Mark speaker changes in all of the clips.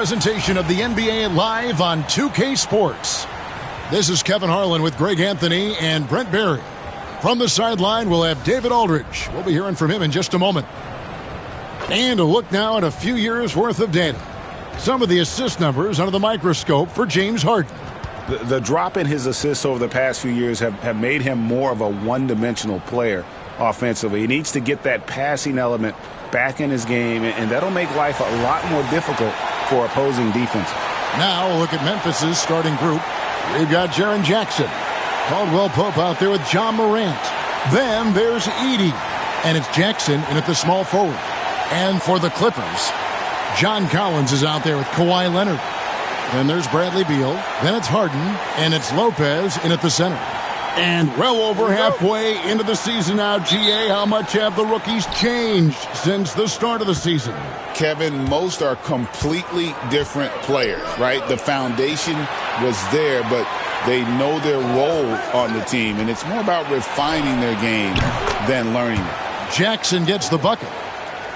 Speaker 1: Presentation of the NBA live on 2K Sports. This is Kevin Harlan with Greg Anthony and Brent Barry. From the sideline, we'll have David Aldridge. We'll be hearing from him in just a moment. And a look now at a few years' worth of data. Some of the assist numbers under the microscope for James Harden.
Speaker 2: The drop in his assists over the past few years have made him more of a one-dimensional player offensively. He needs to get that passing element back in his game, and that'll make life a lot more difficult for opposing defense.
Speaker 1: Now we'll look at Memphis's starting group. We've got Jaren Jackson, Caldwell Pope out there with John Morant. Then there's Edey, and it's Jackson in at the small forward. And for the Clippers, John Collins is out there with Kawhi Leonard. Then there's Bradley Beal. Then it's Harden, and it's Lopez in at the center. And well over halfway into the season now, GA, how much have the rookies changed since the start of the season?
Speaker 3: Kevin, most are completely different players, right? The foundation was there, but they know their role on the team, and it's more about refining their game than learning it.
Speaker 1: Jackson gets the bucket.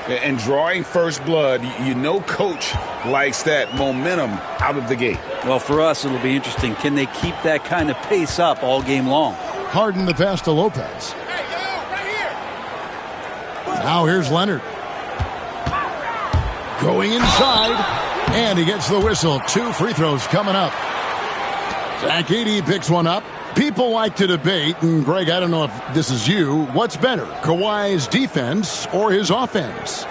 Speaker 3: And drawing first blood, you know coach likes that momentum out of the gate.
Speaker 4: Well, for us, it'll be interesting. Can they keep that kind of pace up all game long?
Speaker 1: Harden the pass to Lopez. Now here's Leonard. Going inside, and he gets the whistle. 2 free throws coming up. Zach Edey picks one up. People like to debate, and Greg, I don't know if this is you, what's better, Kawhi's defense or his offense?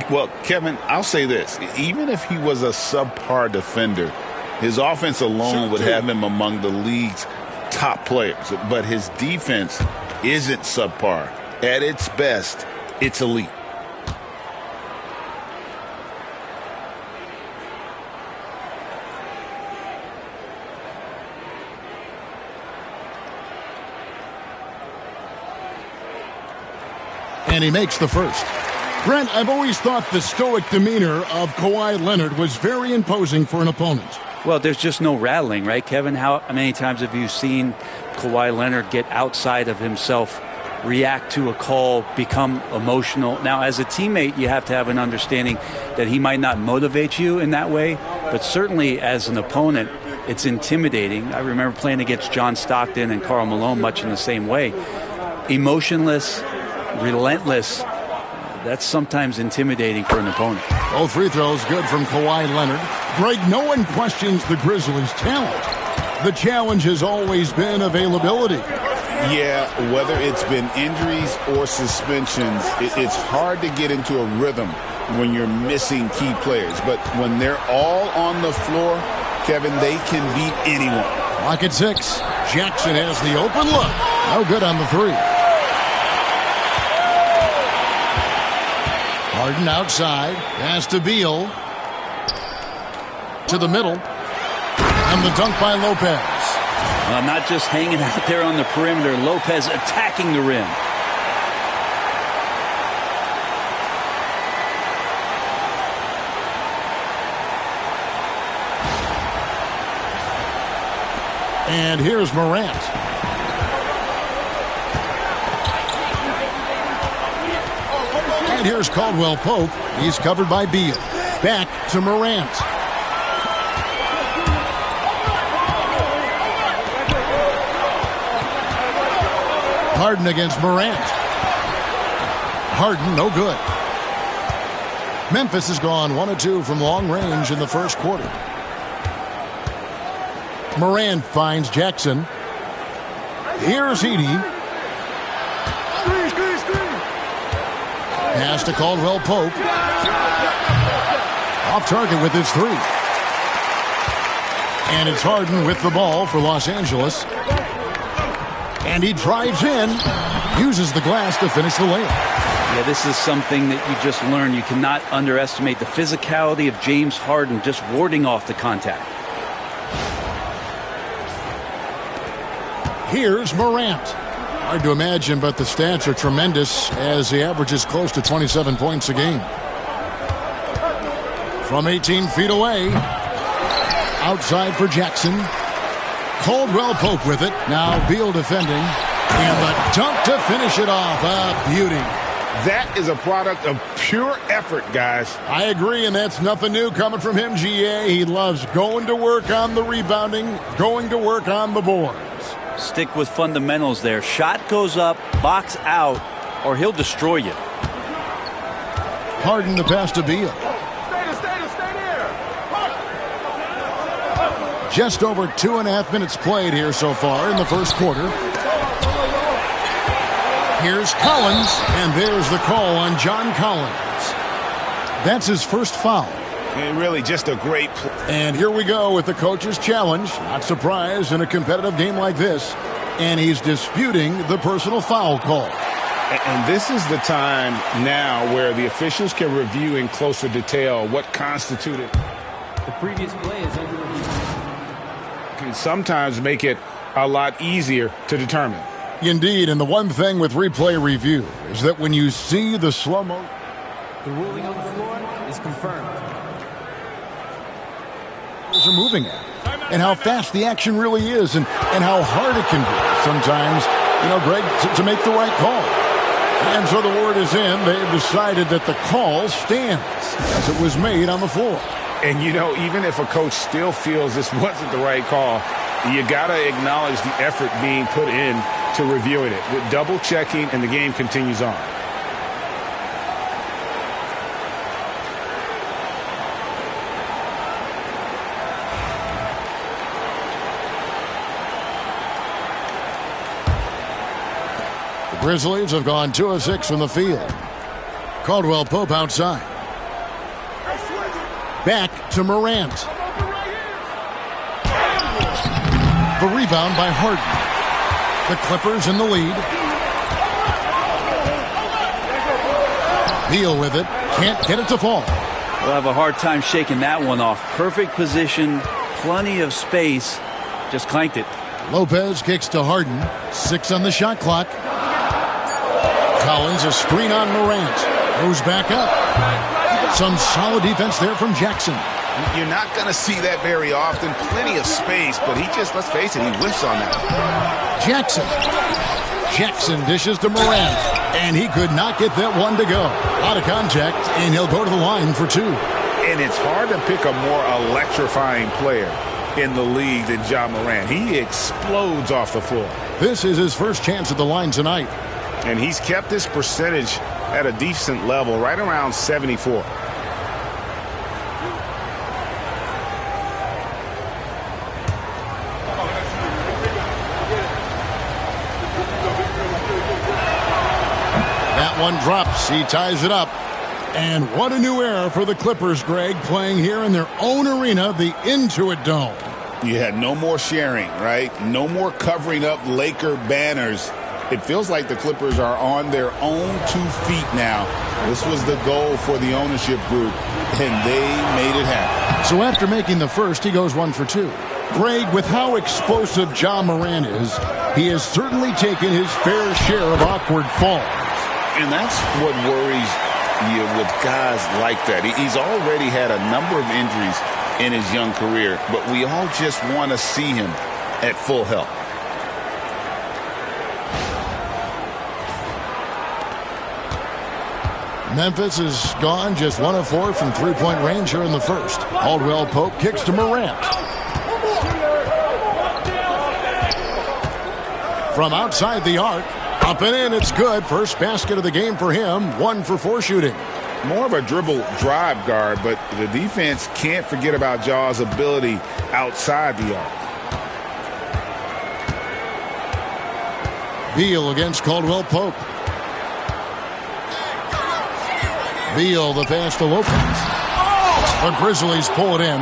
Speaker 3: Well, Kevin, I'll say this. Even if he was a subpar defender, his offense alone would have him among the league's top players. But his defense isn't subpar. At its best, it's elite.
Speaker 1: And he makes the first. Brent, I've always thought the stoic demeanor of Kawhi Leonard was very imposing for an opponent.
Speaker 4: Well, there's just no rattling, right, Kevin? How many times have you seen Kawhi Leonard get outside of himself, react to a call, become emotional? Now, as a teammate, you have to have an understanding that he might not motivate you in that way, but certainly as an opponent, it's intimidating. I remember playing against John Stockton and Karl Malone much in the same way. Emotionless, relentless, that's sometimes intimidating for an opponent.
Speaker 1: Both free throws good from Kawhi Leonard. Greg, no one questions the Grizzlies' talent. The challenge has always been availability.
Speaker 3: Yeah, whether it's been injuries or suspensions, it's hard to get into a rhythm when you're missing key players. But when they're all on the floor, Kevin, they can beat anyone.
Speaker 1: Clock at 6. Jackson has the open look. No good on the 3. Harden outside, pass to Beal, to the middle, and the dunk by Lopez.
Speaker 4: Not just hanging out there on the perimeter, Lopez attacking the rim.
Speaker 1: And here's Morant. And here's Caldwell Pope. He's covered by Beal. Back to Morant. Harden against Morant. Harden, no good. Memphis has gone 1 of 2 from long range in the first quarter. Morant finds Jackson. Here's Edey. Pass to Caldwell Pope. Off target with his 3. And it's Harden with the ball for Los Angeles. And he drives in, uses the glass to finish the layup.
Speaker 4: Yeah, this is something that you just learned. You cannot underestimate the physicality of James Harden just warding off the contact.
Speaker 1: Here's Morant. Hard to imagine, but the stats are tremendous as he averages close to 27 points a game. From 18 feet away. Outside for Jackson. Caldwell Pope with it. Now Beal defending. And the dunk to finish it off. A beauty.
Speaker 3: That is a product of
Speaker 2: pure effort, guys.
Speaker 1: I agree, and that's nothing new coming from him, GA. He loves going to work on the rebounding, going to work on the boards.
Speaker 4: Stick with fundamentals there. Shot goes up, box out, or he'll destroy you.
Speaker 1: Harden the pass to Beal. Just over 2.5 minutes played here so far in the first quarter. Here's Collins, and there's the call on John Collins. That's his first foul.
Speaker 2: And really just a great play.
Speaker 1: And here we go with the coach's challenge. Not surprised in a competitive game like this. And he's disputing the personal foul call.
Speaker 2: And this is the time now where the officials can review in closer detail what constituted.
Speaker 5: The previous play is under review.
Speaker 2: Can sometimes make it a lot easier to determine.
Speaker 1: Indeed, and the one thing with replay review is that when you see the slow-mo,
Speaker 5: the ruling on the floor is confirmed.
Speaker 1: Are moving at, and how fast the action really is, and how hard it can be sometimes, Greg, to make the right call. And so the word is in. They've decided that the call stands as it was made on the floor.
Speaker 2: And, even if a coach still feels this wasn't the right call, you got to acknowledge the effort being put in to reviewing it. With double checking, and the game continues on.
Speaker 1: The Grizzlies have gone 2 of 6 from the field. Caldwell Pope outside. Back to Morant. The rebound by Harden. The Clippers in the lead. Beal with it. Can't get it to fall.
Speaker 4: We'll have a hard time shaking that one off. Perfect position, plenty of space. Just clanked it.
Speaker 1: Lopez kicks to Harden. 6 on the shot clock. Collins, a screen on Morant. Goes back up. Some solid defense there from Jackson.
Speaker 3: You're not going to see that very often. Plenty of space, but he just, let's face it, he whiffs on that.
Speaker 1: Jackson dishes to Morant, and he could not get that one to go. Out of contact, and he'll go to the line for 2.
Speaker 2: And it's hard to pick a more electrifying player in the league than John Morant. He explodes off the floor.
Speaker 1: This is his first chance at the line tonight.
Speaker 2: And he's kept his percentage at a decent level, right around 74.
Speaker 1: That one drops. He ties it up. And what a new era for the Clippers, Greg, playing here in their own arena, the Intuit Dome.
Speaker 3: You had no more sharing, right? No more covering up Laker banners. It feels like the Clippers are on their own 2 feet now. This was the goal for the ownership group, and they made it happen.
Speaker 1: So after making the first, he goes 1 for 2. Greg, with how explosive John Morant is, he has certainly taken his fair share of awkward falls.
Speaker 3: And that's what worries you with guys like that. He's already had a number of injuries in his young career, but we all just want to see him at full health.
Speaker 1: Memphis is gone just 1 of 4 from three-point range here in the first. Caldwell Pope kicks to Morant. From outside the arc, up and in, it's good. First basket of the game for him. 1 for 4 shooting.
Speaker 2: More of a dribble drive guard, but the defense can't forget about Jaw's ability outside the arc.
Speaker 1: Beal against Caldwell Pope. Beal the pass to Lopez. The Grizzlies pull it in.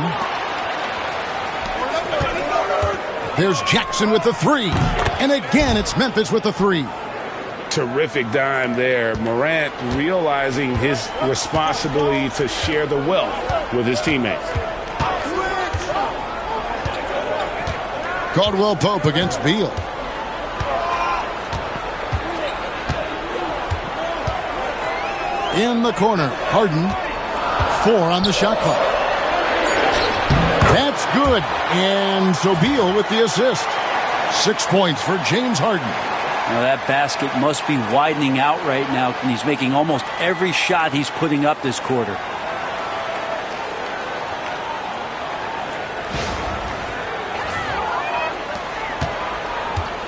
Speaker 1: There's Jackson with the 3. And again, it's Memphis with the 3.
Speaker 2: Terrific dime there. Morant realizing his responsibility to share the wealth with his teammates.
Speaker 1: Caldwell Pope against Beal. In the corner, Harden. 4 on the shot clock. That's good. And so Beal with the assist. 6 points for James Harden.
Speaker 4: Now that basket must be widening out right now, and he's making almost every shot he's putting up this quarter.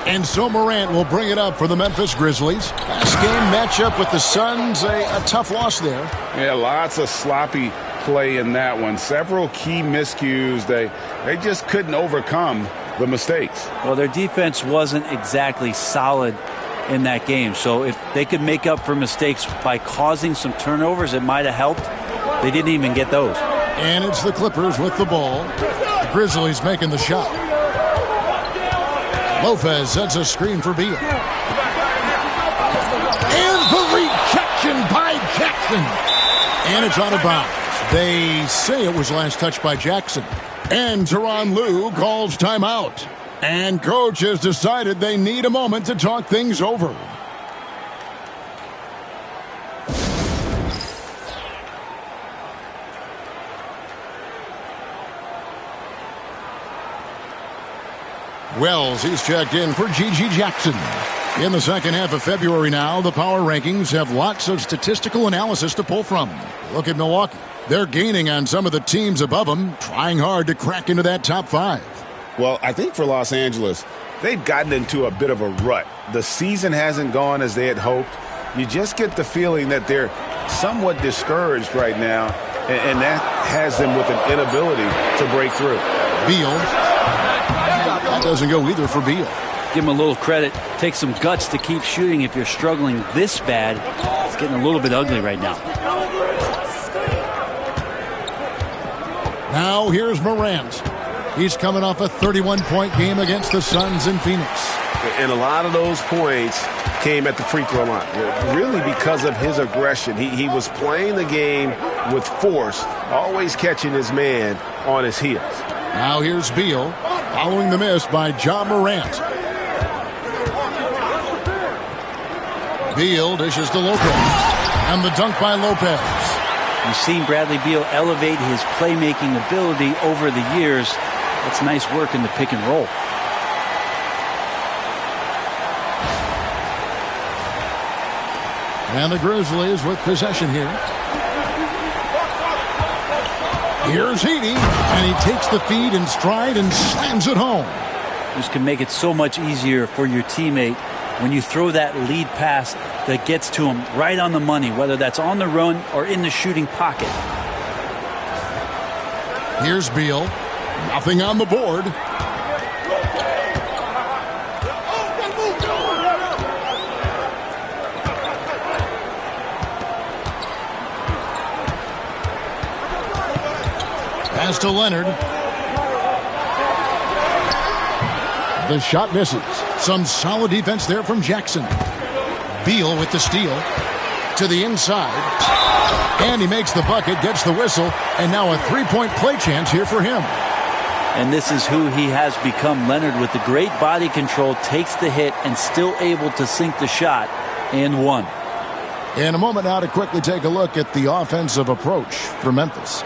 Speaker 1: And so Morant will bring it up for the Memphis Grizzlies. Last game matchup with the Suns, a tough loss there.
Speaker 2: Yeah, lots of sloppy play in that one. Several key miscues. They just couldn't overcome the mistakes.
Speaker 4: Well, their defense wasn't exactly solid in that game. So if they could make up for mistakes by causing some turnovers, it might have helped. They didn't even get those.
Speaker 1: And it's the Clippers with the ball. The Grizzlies making the shot. Lopez sets a screen for Beal. And the rejection by Jackson. And it's out of bounds. They say it was last touched by Jackson. And Tyronn Lue calls timeout. And coach has decided they need a moment to talk things over. Wells, he's checked in for G.G. Jackson. In the second half of February now, the power rankings have lots of statistical analysis to pull from. Look at Milwaukee. They're gaining on some of the teams above them, trying hard to crack into that top 5.
Speaker 2: Well, I think for Los Angeles, they've gotten into a bit of a rut. The season hasn't gone as they had hoped. You just get the feeling that they're somewhat discouraged right now, and that has them with an inability to break through.
Speaker 1: Beal. That doesn't go either for Beal.
Speaker 4: Give him a little credit. Take some guts to keep shooting if you're struggling this bad. It's getting a little bit ugly right now.
Speaker 1: Now here's Morant. He's coming off a 31-point game against the Suns in Phoenix.
Speaker 6: And a lot of those points came at the free throw line, really because of his aggression. He was playing the game with force, always catching his man on his heels.
Speaker 1: Now here's Beal, following the miss by John Morant. Beal dishes to Lopez, and the dunk by Lopez.
Speaker 4: You've seen Bradley Beal elevate his playmaking ability over the years. That's nice work in the pick and roll.
Speaker 1: And the Grizzlies with possession here. Here's Heaney, and he takes the feed in stride and slams it home.
Speaker 4: This can make it so much easier for your teammate when you throw that lead pass that gets to him right on the money, whether that's on the run or in the shooting pocket.
Speaker 1: Here's Beal. Nothing on the board. Pass to Leonard. The shot misses. Some solid defense there from Jackson. Beal with the steal. To the inside. And he makes the bucket, gets the whistle, and now a three-point play chance here for him.
Speaker 4: And this is who he has become. Leonard with the great body control, takes the hit and still able to sink the shot and one.
Speaker 1: In a moment now to quickly take a look at the offensive approach for Memphis.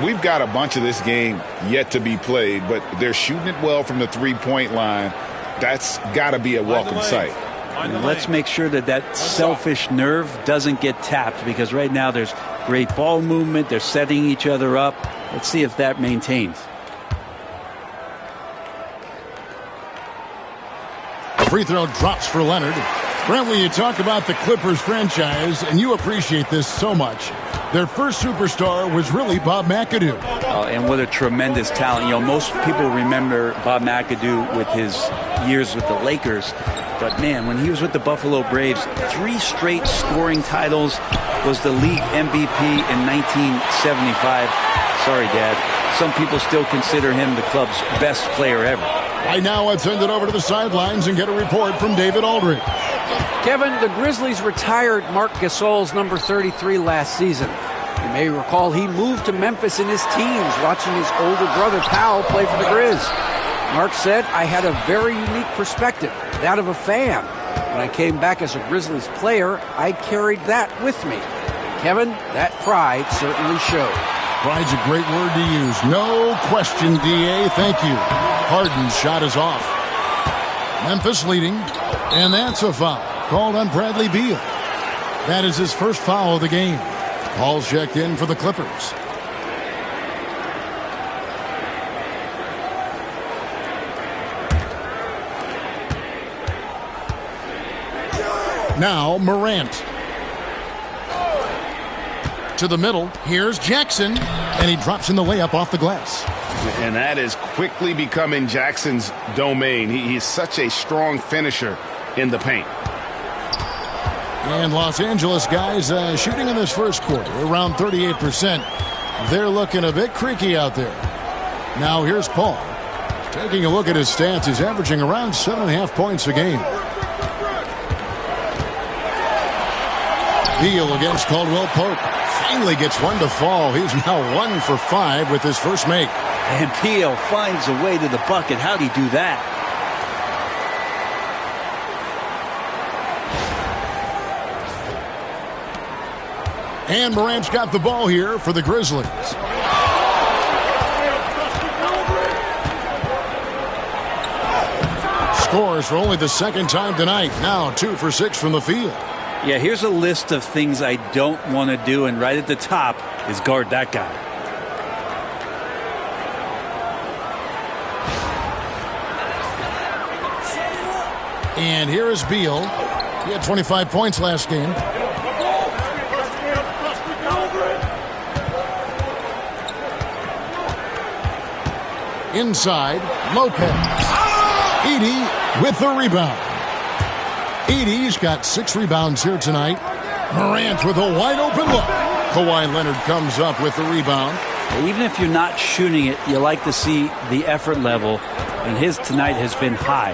Speaker 3: We've got a bunch of this game yet to be played, but they're shooting it well from the three-point line. That's got to be a welcome sight.
Speaker 4: And let's make sure that that selfish nerve doesn't get tapped, because right now there's great ball movement. They're setting each other up. Let's see if that maintains.
Speaker 1: The free throw drops for Leonard. Brentley, you talk about the Clippers franchise, and you appreciate this so much. Their first superstar was really Bob McAdoo.
Speaker 4: And what a tremendous talent. You know, most people remember Bob McAdoo with his years with the Lakers. But, man, when he was with the Buffalo Braves, 3 straight scoring titles, was the league MVP in 1975. Sorry, Dad. Some people still consider him the club's best player ever.
Speaker 1: Right now, let's send it over to the sidelines and get a report from David Aldridge.
Speaker 7: Kevin, the Grizzlies retired Marc Gasol's number 33 last season. You may recall he moved to Memphis in his teens, watching his older brother Powell play for the Grizz. Mark said, "I had a very unique perspective, that of a fan. When I came back as a Grizzlies player, I carried that with me." And Kevin, that pride certainly showed.
Speaker 1: Pride's a great word to use. No question, D.A. Thank you. Harden's shot is off. Memphis leading. And that's a foul called on Bradley Beal. That is his first foul of the game. Ball's checked in for the Clippers. Now Morant. To the middle. Here's Jackson. And he drops in the layup off the glass.
Speaker 6: And that is quickly becoming Jackson's domain. He's such a strong finisher in the paint.
Speaker 1: And Los Angeles guys shooting in this first quarter around 38%. They're looking a bit creaky out there. Now here's Paul. Taking a look at his stats, he's averaging around 7.5 points a game. Beal against Caldwell Pope. Finally gets one to fall. He's now 1 for 5 with his first make.
Speaker 4: And Beal finds a way to the bucket. How'd he do that?
Speaker 1: And Morant's got the ball here for the Grizzlies. Scores for only the second time tonight. Now 2 for 6 from the field.
Speaker 4: Yeah, here's a list of things I don't want to do, and right at the top is guard that guy.
Speaker 1: And here is Beal. He had 25 points last game. Inside, Lopez. Edey with the rebound. Edey's got 6 rebounds here tonight. Morant with a wide open look. Kawhi Leonard comes up with the rebound.
Speaker 4: Even if you're not shooting it, you like to see the effort level, and his tonight has been high.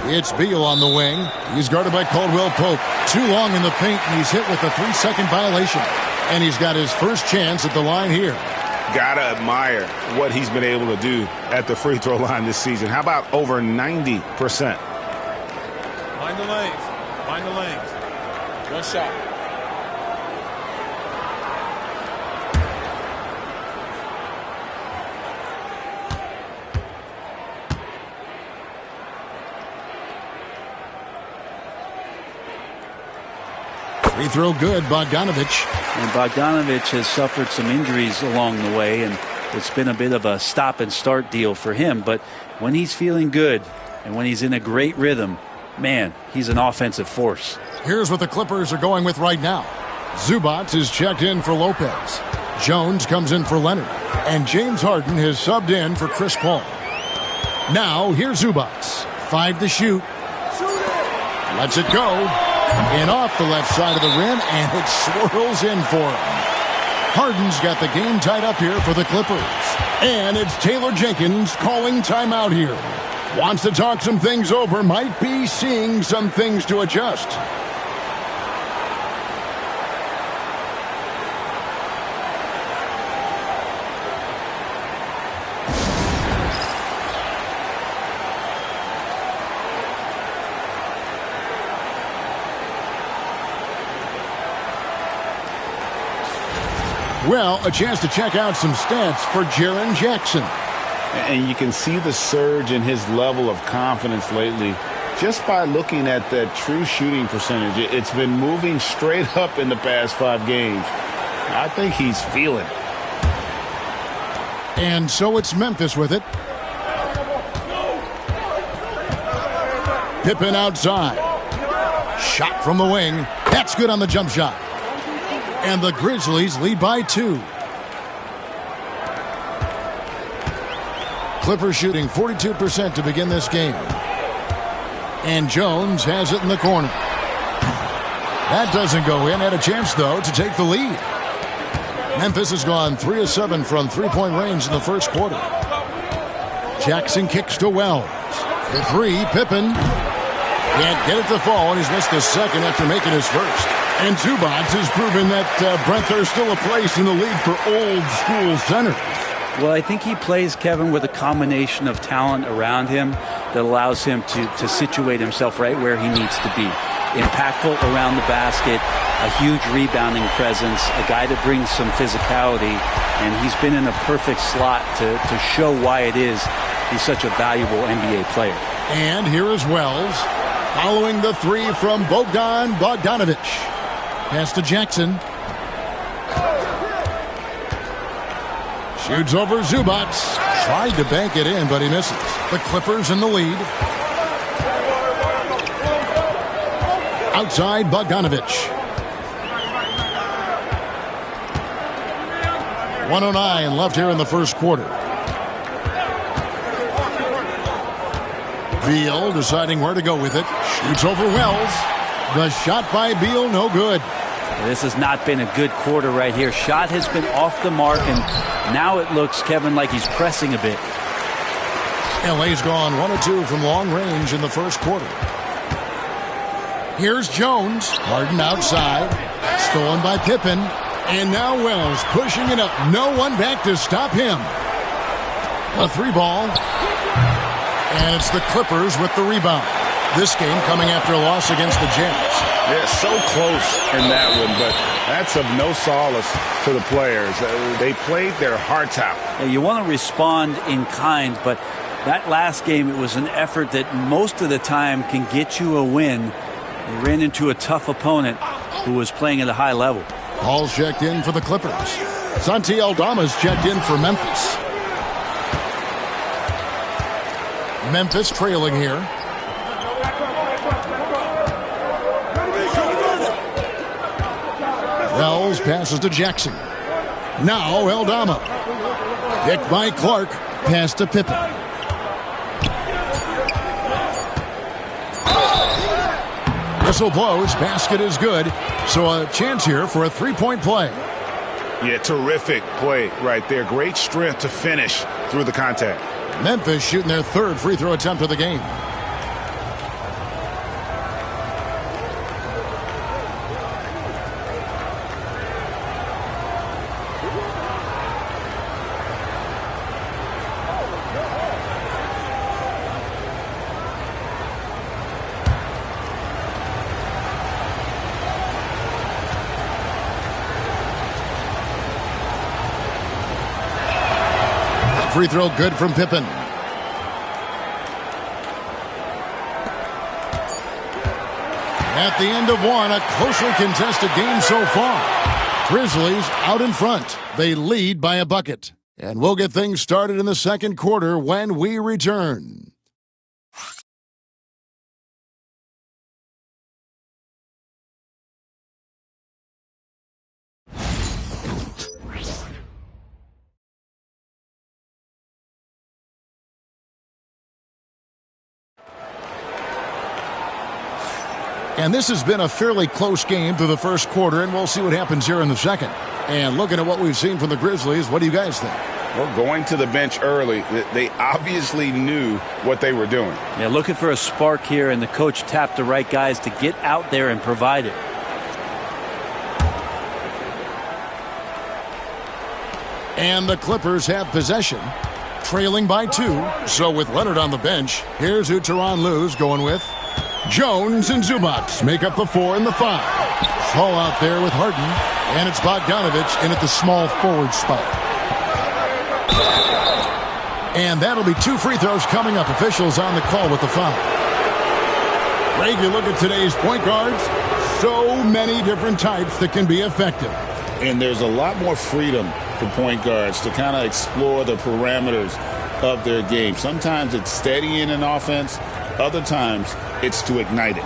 Speaker 1: It's Beal on the wing. He's guarded by Caldwell Pope. Too long in the paint, and he's hit with a 3-second violation. And he's got his first chance at the line here.
Speaker 2: Gotta admire what he's been able to do at the free throw line this season. How about over 90%?
Speaker 8: Find the lanes. Find the lanes. One shot.
Speaker 1: Free throw good, Bogdanovich.
Speaker 4: And Bogdanovich has suffered some injuries along the way, and it's been a bit of a stop-and-start deal for him. But when he's feeling good and when he's in a great rhythm, man, he's an offensive force.
Speaker 1: Here's what the Clippers are going with right now. Zubac is checked in for Lopez. Jones comes in for Leonard. And James Harden has subbed in for Chris Paul. Now, here's Zubac. 5 to shoot. Lets it go. And off the left side of the rim, and it swirls in for him. Harden's got the game tied up here for the Clippers. And it's Taylor Jenkins calling timeout here. Wants to talk some things over, might be seeing some things to adjust. Well, a chance to check out some stats for Jaren Jackson.
Speaker 2: And you can see the surge in his level of confidence lately just by looking at that true shooting percentage. It's been moving straight up in the past 5 games. I think he's feeling it.
Speaker 1: And so it's Memphis with it. Pippen outside. Shot from the wing. That's good on the jump shot. And the Grizzlies lead by 2. Clippers shooting 42% to begin this game. And Jones has it in the corner. That doesn't go in. Had a chance, though, to take the lead. Memphis has gone 3 of 7 from three-point range in the first quarter. Jackson kicks to Wells. The 3, Pippen. Can't get it to fall, and he's missed the second after making his first. And Zubac has proven that, Brent, there's still a place in the league for old-school centers.
Speaker 4: Well, I think he plays, Kevin, with a combination of talent around him that allows him to situate himself right where he needs to be. Impactful around the basket, a huge rebounding presence, a guy that brings some physicality, and he's been in a perfect slot to show why it is he's such a valuable NBA player.
Speaker 1: And here is Wells, following the three from Bogdanovic. Pass to Jackson. Shoots over Zubac. Tried to bank it in, but he misses. The Clippers in the lead. Outside Bogdanovic. 1:09 left here in the first quarter. Beal deciding where to go with it. Shoots over Wells. The shot by Beal, no good.
Speaker 4: This has not been a good quarter right here. Shot has been off the mark, and now it looks, Kevin, like he's pressing a bit.
Speaker 1: LA's gone 1 of 2 from long range in the first quarter. Here's Jones. Harden outside. Stolen by Pippen. And now Wells pushing it up. No one back to stop him. A 3-ball. And it's the Clippers with the rebound. This game coming after a loss against the Jazz.
Speaker 2: Yeah, so close in that one, but that's of no solace to the players. They played their hearts out.
Speaker 4: Yeah, you want to respond in kind, but that last game, it was an effort that most of the time can get you a win. They ran into a tough opponent who was playing at a high level.
Speaker 1: Paul's checked in for the Clippers. Santi Aldama's checked in for Memphis. Memphis trailing here. Wells passes to Jackson. Now Aldama. Picked by Clark. Pass to Pippen. Whistle blows. Basket is good. So a chance here for a three-point play.
Speaker 2: Yeah, terrific play right there. Great strength to finish through the contact.
Speaker 1: Memphis shooting their third free throw attempt of the game. Free throw good from Pippen. At the end of one, a closely contested game so far. Grizzlies out in front. They lead by a bucket. And we'll get things started in the second quarter when we return. And this has been a fairly close game through the first quarter, and we'll see what happens here in the second. And looking at what we've seen from the Grizzlies, what do you guys think?
Speaker 2: Well, going to the bench early, they obviously knew what they were doing.
Speaker 4: Yeah, looking for a spark here, and the coach tapped the right guys to get out there and provide it.
Speaker 1: And the Clippers have possession, trailing by 2. So with Leonard on the bench, here's who Tyronn Lue's going with. Jones and Zubac make up the 4 and the 5. Paul out there with Harden, and it's Bogdanovic in at the small forward spot. And that'll be 2 free throws coming up. Officials on the call with the foul. Greg, you look at today's point guards, so many different types that can be effective.
Speaker 3: And there's a lot more freedom for point guards to kind of explore the parameters of their game. Sometimes it's steadying an offense. Other times, it's to ignite it.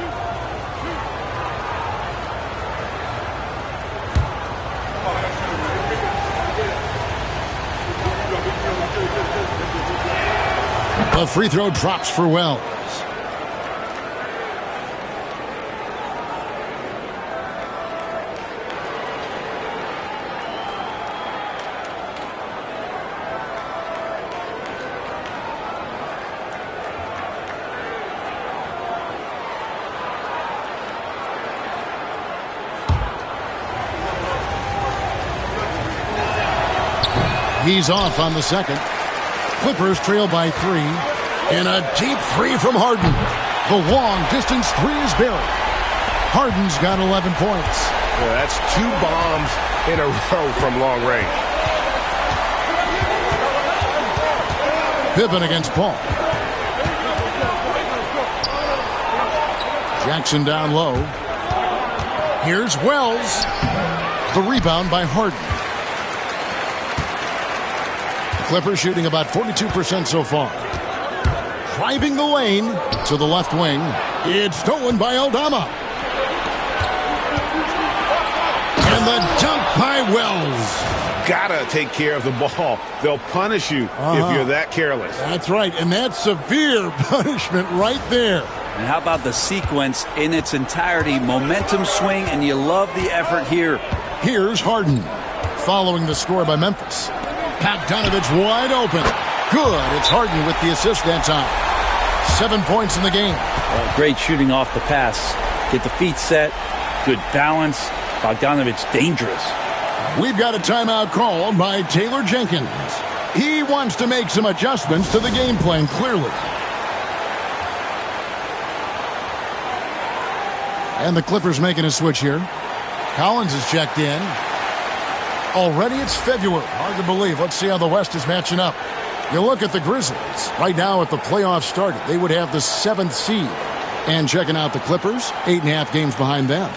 Speaker 1: The free throw drops for Wells. He's off on the second. Clippers trail by 3. And a deep 3 from Harden. The long distance 3 is buried. Harden's got 11 points.
Speaker 6: Yeah, that's 2 bombs in a row from long range.
Speaker 1: Pippen against Paul. Jackson down low. Here's Wells. The rebound by Harden. Clippers shooting about 42% so far. Driving the lane to the left wing. It's stolen by Aldama. And the dunk by Wells.
Speaker 6: Gotta take care of the ball. They'll punish you if you're that careless.
Speaker 1: That's right, and that's severe punishment right there.
Speaker 4: And how about the sequence in its entirety? Momentum swing, and you love the effort here.
Speaker 1: Here's Harden, following the score by Memphis. Bogdanovich wide open. Good. It's Harden with the assist that time. 7 points in the game.
Speaker 4: Well, great shooting off the pass. Get the feet set. Good balance. Bogdanovich dangerous.
Speaker 1: We've got a timeout called by Taylor Jenkins. He wants to make some adjustments to the game plan, clearly. And the Clippers making a switch here. Collins is checked in. Already it's February. Hard to believe. Let's see how the West is matching up. You look at the Grizzlies. Right now, if the playoffs started, they would have the 7th seed. And checking out the Clippers, 8.5 games behind them.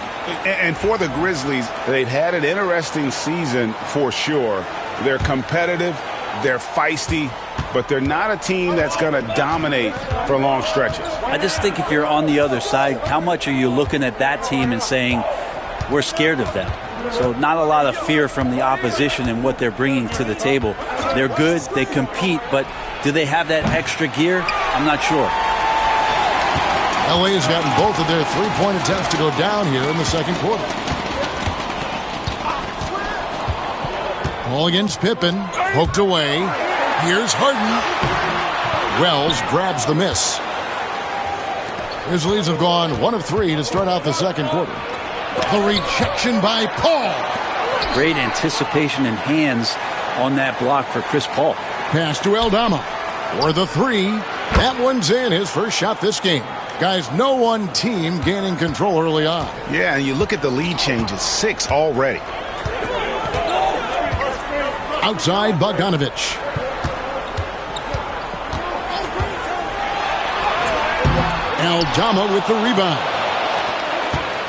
Speaker 2: And for the Grizzlies, they've had an interesting season for sure. They're competitive, they're feisty, but they're not a team that's going to dominate for long stretches.
Speaker 4: I just think if you're on the other side, how much are you looking at that team and saying, we're scared of them? So not a lot of fear from the opposition and what they're bringing to the table. They're good, they compete, but do they have that extra gear? I'm not sure.
Speaker 1: LA has gotten both of their three-point attempts to go down here in the second quarter. Ball against Pippen. Poked away. Here's Harden. Wells grabs the miss. Grizzlies have gone 1 of 3 to start out the second quarter. The rejection by Paul.
Speaker 4: Great anticipation and hands on that block for Chris Paul.
Speaker 1: Pass to Aldama. For the 3. That one's in. His first shot this game. Guys, no one team gaining control early on.
Speaker 2: Yeah, and you look at the lead changes, 6 already.
Speaker 1: Outside Bogdanovich. Aldama with the rebound.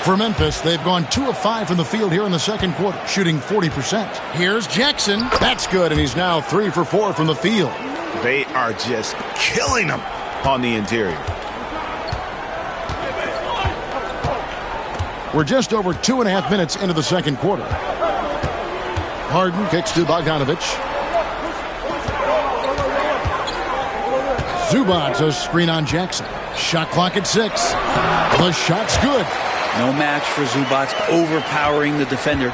Speaker 1: For Memphis, they've gone 2 of 5 from the field here in the second quarter, shooting 40%. Here's Jackson. That's good, and he's now 3 for 4 from the field.
Speaker 2: They are just killing them on the interior.
Speaker 1: We're just over 2.5 minutes into the second quarter. Harden kicks to Bogdanovich. Zubac, a screen on Jackson. Shot clock at 6. The shot's good.
Speaker 4: No match for Zubac, overpowering the defender.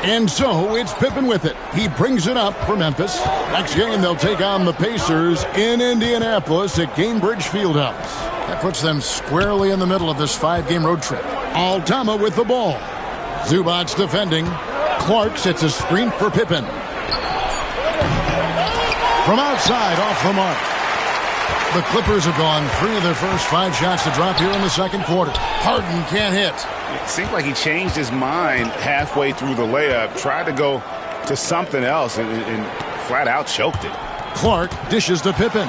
Speaker 1: And so it's Pippen with it. He brings it up for Memphis. Next game, they'll take on the Pacers in Indianapolis at Gainbridge Fieldhouse. That puts them squarely in the middle of this 5-game road trip. Aldama with the ball. Zubac defending. Clark sets a screen for Pippen. From outside, off the mark. The Clippers have gone 3 of their first 5 shots to drop here in the second quarter. Harden can't hit.
Speaker 2: It seemed like he changed his mind halfway through the layup, tried to go to something else, and flat out choked it.
Speaker 1: Clark dishes to Pippen.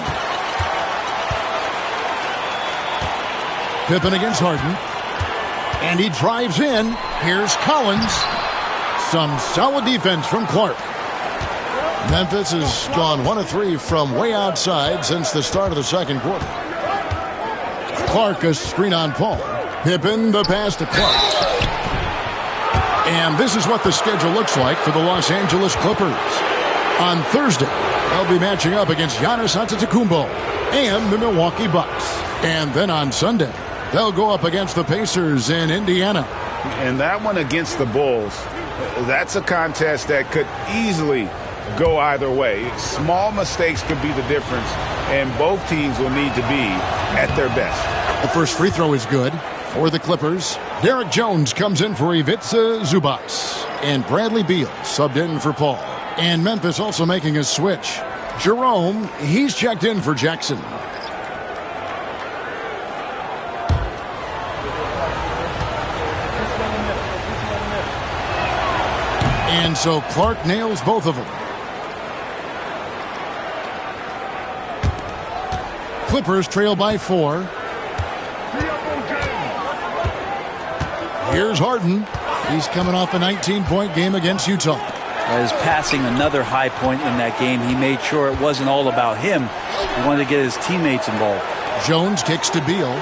Speaker 1: Pippen against Harden. And he drives in. Here's Collins. Some solid defense from Clark. Memphis has gone 1 of 3 from way outside since the start of the second quarter. Clark, a screen on Paul. Pippen, the pass to Clark. And this is what the schedule looks like for the Los Angeles Clippers. On Thursday, they'll be matching up against Giannis Antetokounmpo and the Milwaukee Bucks. And then on Sunday, they'll go up against the Pacers in Indiana.
Speaker 2: And that one against the Bulls, that's a contest that could easily go either way. Small mistakes could be the difference, and both teams will need to be at their best.
Speaker 1: The first free throw is good for the Clippers. Derek Jones comes in for Ivica Zubac, and Bradley Beal subbed in for Paul. And Memphis also making a switch. Jerome, he's checked in for Jackson. And so Clark nails both of them. Clippers trail by 4. Here's Harden. He's coming off a 19-point game against Utah.
Speaker 4: Is passing another high point in that game. He made sure it wasn't all about him. He wanted to get his teammates involved.
Speaker 1: Jones kicks to Beal.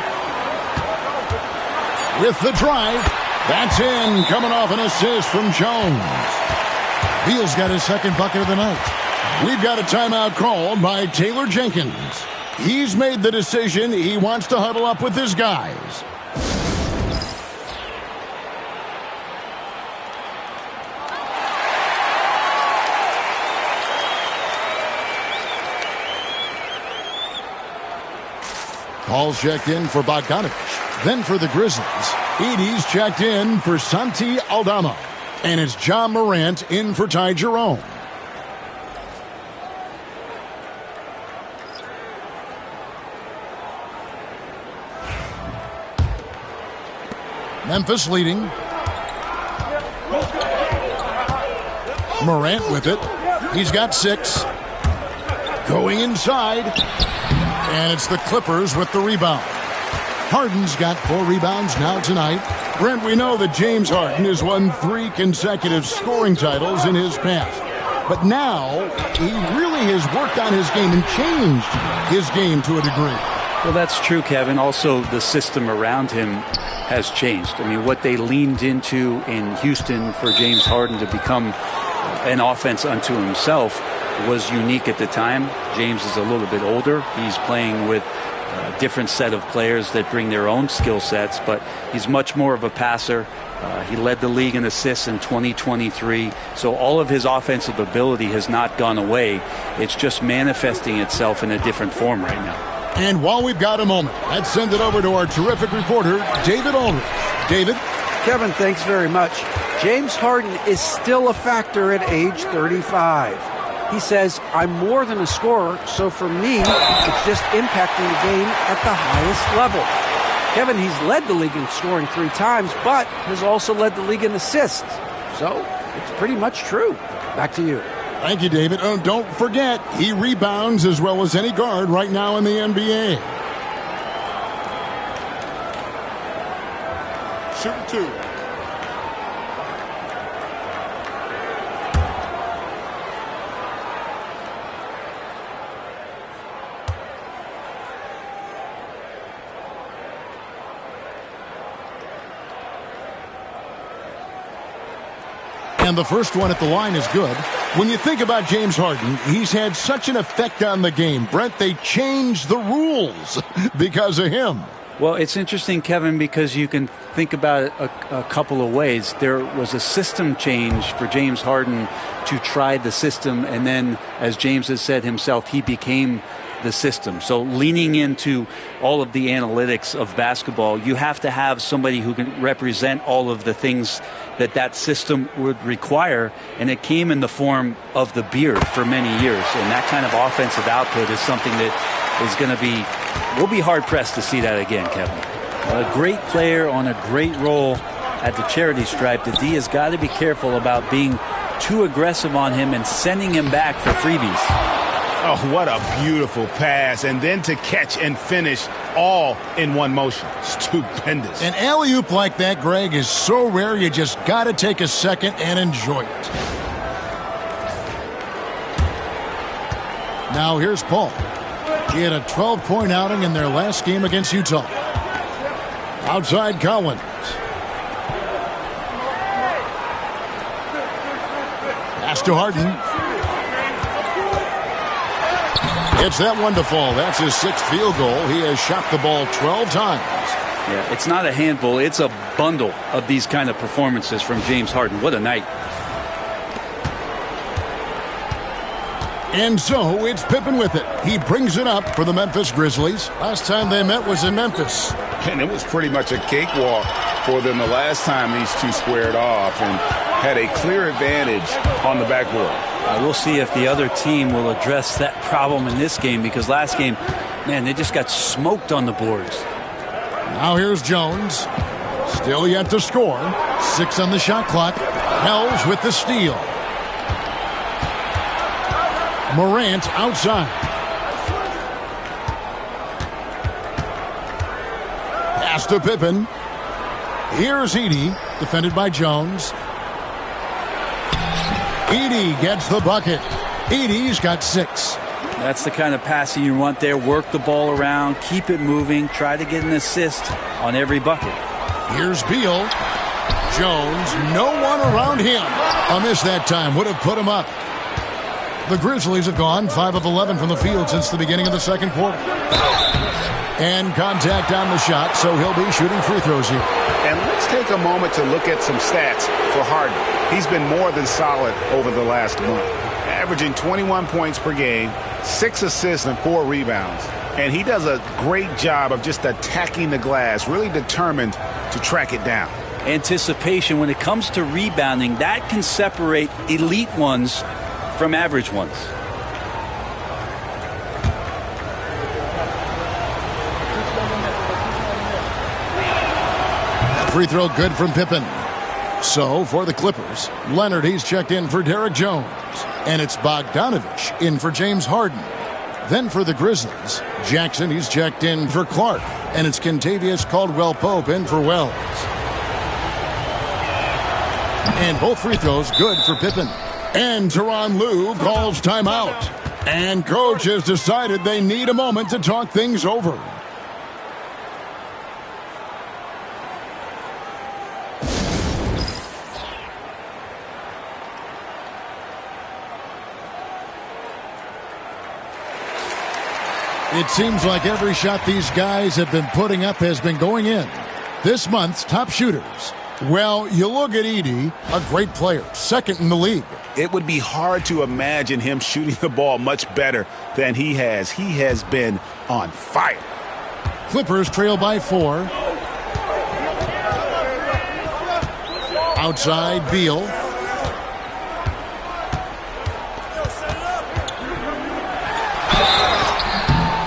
Speaker 1: With the drive. That's in. Coming off an assist from Jones. Beal's got his second bucket of the night. We've got a timeout called by Taylor Jenkins. He's made the decision. He wants to huddle up with his guys. Paul's checked in for Bogdanovich. Then for the Grizzlies, Edey's checked in for Santi Aldama. And it's John Morant in for Ty Jerome. Memphis leading. Morant with it. He's got 6. Going inside. And it's the Clippers with the rebound. Harden's got 4 rebounds now tonight. Brent, we know that James Harden has won 3 consecutive scoring titles in his past. But now, he really has worked on his game and changed his game to a degree.
Speaker 4: Well, that's true, Kevin. Also, the system around him has changed. I mean, what they leaned into in Houston for James Harden to become an offense unto himself was unique at the time. James is a little bit older. He's playing with a different set of players that bring their own skill sets, but he's much more of a passer. He led the league in assists in 2023. So all of his offensive ability has not gone away. It's just manifesting itself in a different form right now.
Speaker 1: And while we've got a moment, let's send it over to our terrific reporter, David Aldridge. David?
Speaker 7: Kevin, thanks very much. James Harden is still a factor at age 35. He says, I'm more than a scorer, so for me, it's just impacting the game at the highest level. Kevin, he's led the league in scoring 3 times, but has also led the league in assists. So it's pretty much true. Back to you.
Speaker 1: Thank you, David. Oh, don't forget, he rebounds as well as any guard right now in the NBA.
Speaker 8: Shoot 2.
Speaker 1: And the first one at the line is good. When you think about James Harden, he's had such an effect on the game. Brent, they changed the rules because of him.
Speaker 4: Well, it's interesting, Kevin, because you can think about it a couple of ways. There was a system change for James Harden to try the system, and then, as James has said himself, he became the system. So leaning into all of the analytics of basketball, you have to have somebody who can represent all of the things that system would require, and it came in the form of the beard for many years. And that kind of offensive output is something that is going to be, we'll be hard-pressed to see that again, Kevin. A great player on a great role at the charity stripe. The D has got to be careful about being too aggressive on him and sending him back for freebies.
Speaker 2: Oh, what a beautiful pass. And then to catch and finish all in one motion. Stupendous.
Speaker 1: An alley-oop like that, Greg, is so rare you just got to take a second and enjoy it. Now here's Paul. He had a 12-point outing in their last game against Utah. Outside Collins. Pass to Harden. It's that one to fall. That's his 6th field goal. He has shot the ball 12 times.
Speaker 4: Yeah, it's not a handful. It's a bundle of these kind of performances from James Harden. What a night.
Speaker 1: And so it's Pippen with it. He brings it up for the Memphis Grizzlies. Last time they met was in Memphis.
Speaker 2: And it was pretty much a cakewalk for them the last time these two squared off and had a clear advantage on the backboard.
Speaker 4: We'll see if the other team will address that problem in this game, because last game, man, they just got smoked on the boards.
Speaker 1: Now here's Jones. Still yet to score. 6 on the shot clock. Hells with the steal. Morant outside. Pass to Pippen. Here's Edey, defended by Jones. Edey gets the bucket. Edey's got 6.
Speaker 4: That's the kind of passing you want there. Work the ball around, keep it moving, try to get an assist on every bucket.
Speaker 1: Here's Beal. Jones, no one around him. A miss that time would have put him up. The Grizzlies have gone 5 of 11 from the field since the beginning of the second quarter. And contact on the shot, so he'll be shooting free throws here.
Speaker 2: And let's take a moment to look at some stats for Harden. He's been more than solid over the last month, averaging 21 points per game, 6 assists and 4 rebounds. And he does a great job of just attacking the glass, really determined to track it down.
Speaker 4: Anticipation, when it comes to rebounding, that can separate elite ones from average ones.
Speaker 1: Free throw good from Pippen. So for the Clippers, Leonard, he's checked in for Derek Jones. And it's Bogdanovich in for James Harden. Then for the Grizzlies, Jackson, he's checked in for Clark. And it's Kentavious Caldwell-Pope in for Wells. And both free throws good for Pippen. And Tyronn Lue calls timeout. And coach has decided they need a moment to talk things over. It seems like every shot these guys have been putting up has been going in. This month's top shooters. Well, you look at Edey, a great player, second in the league.
Speaker 2: It would be hard to imagine him shooting the ball much better than he has. He has been on fire.
Speaker 1: Clippers trail by 4. Outside, Beal.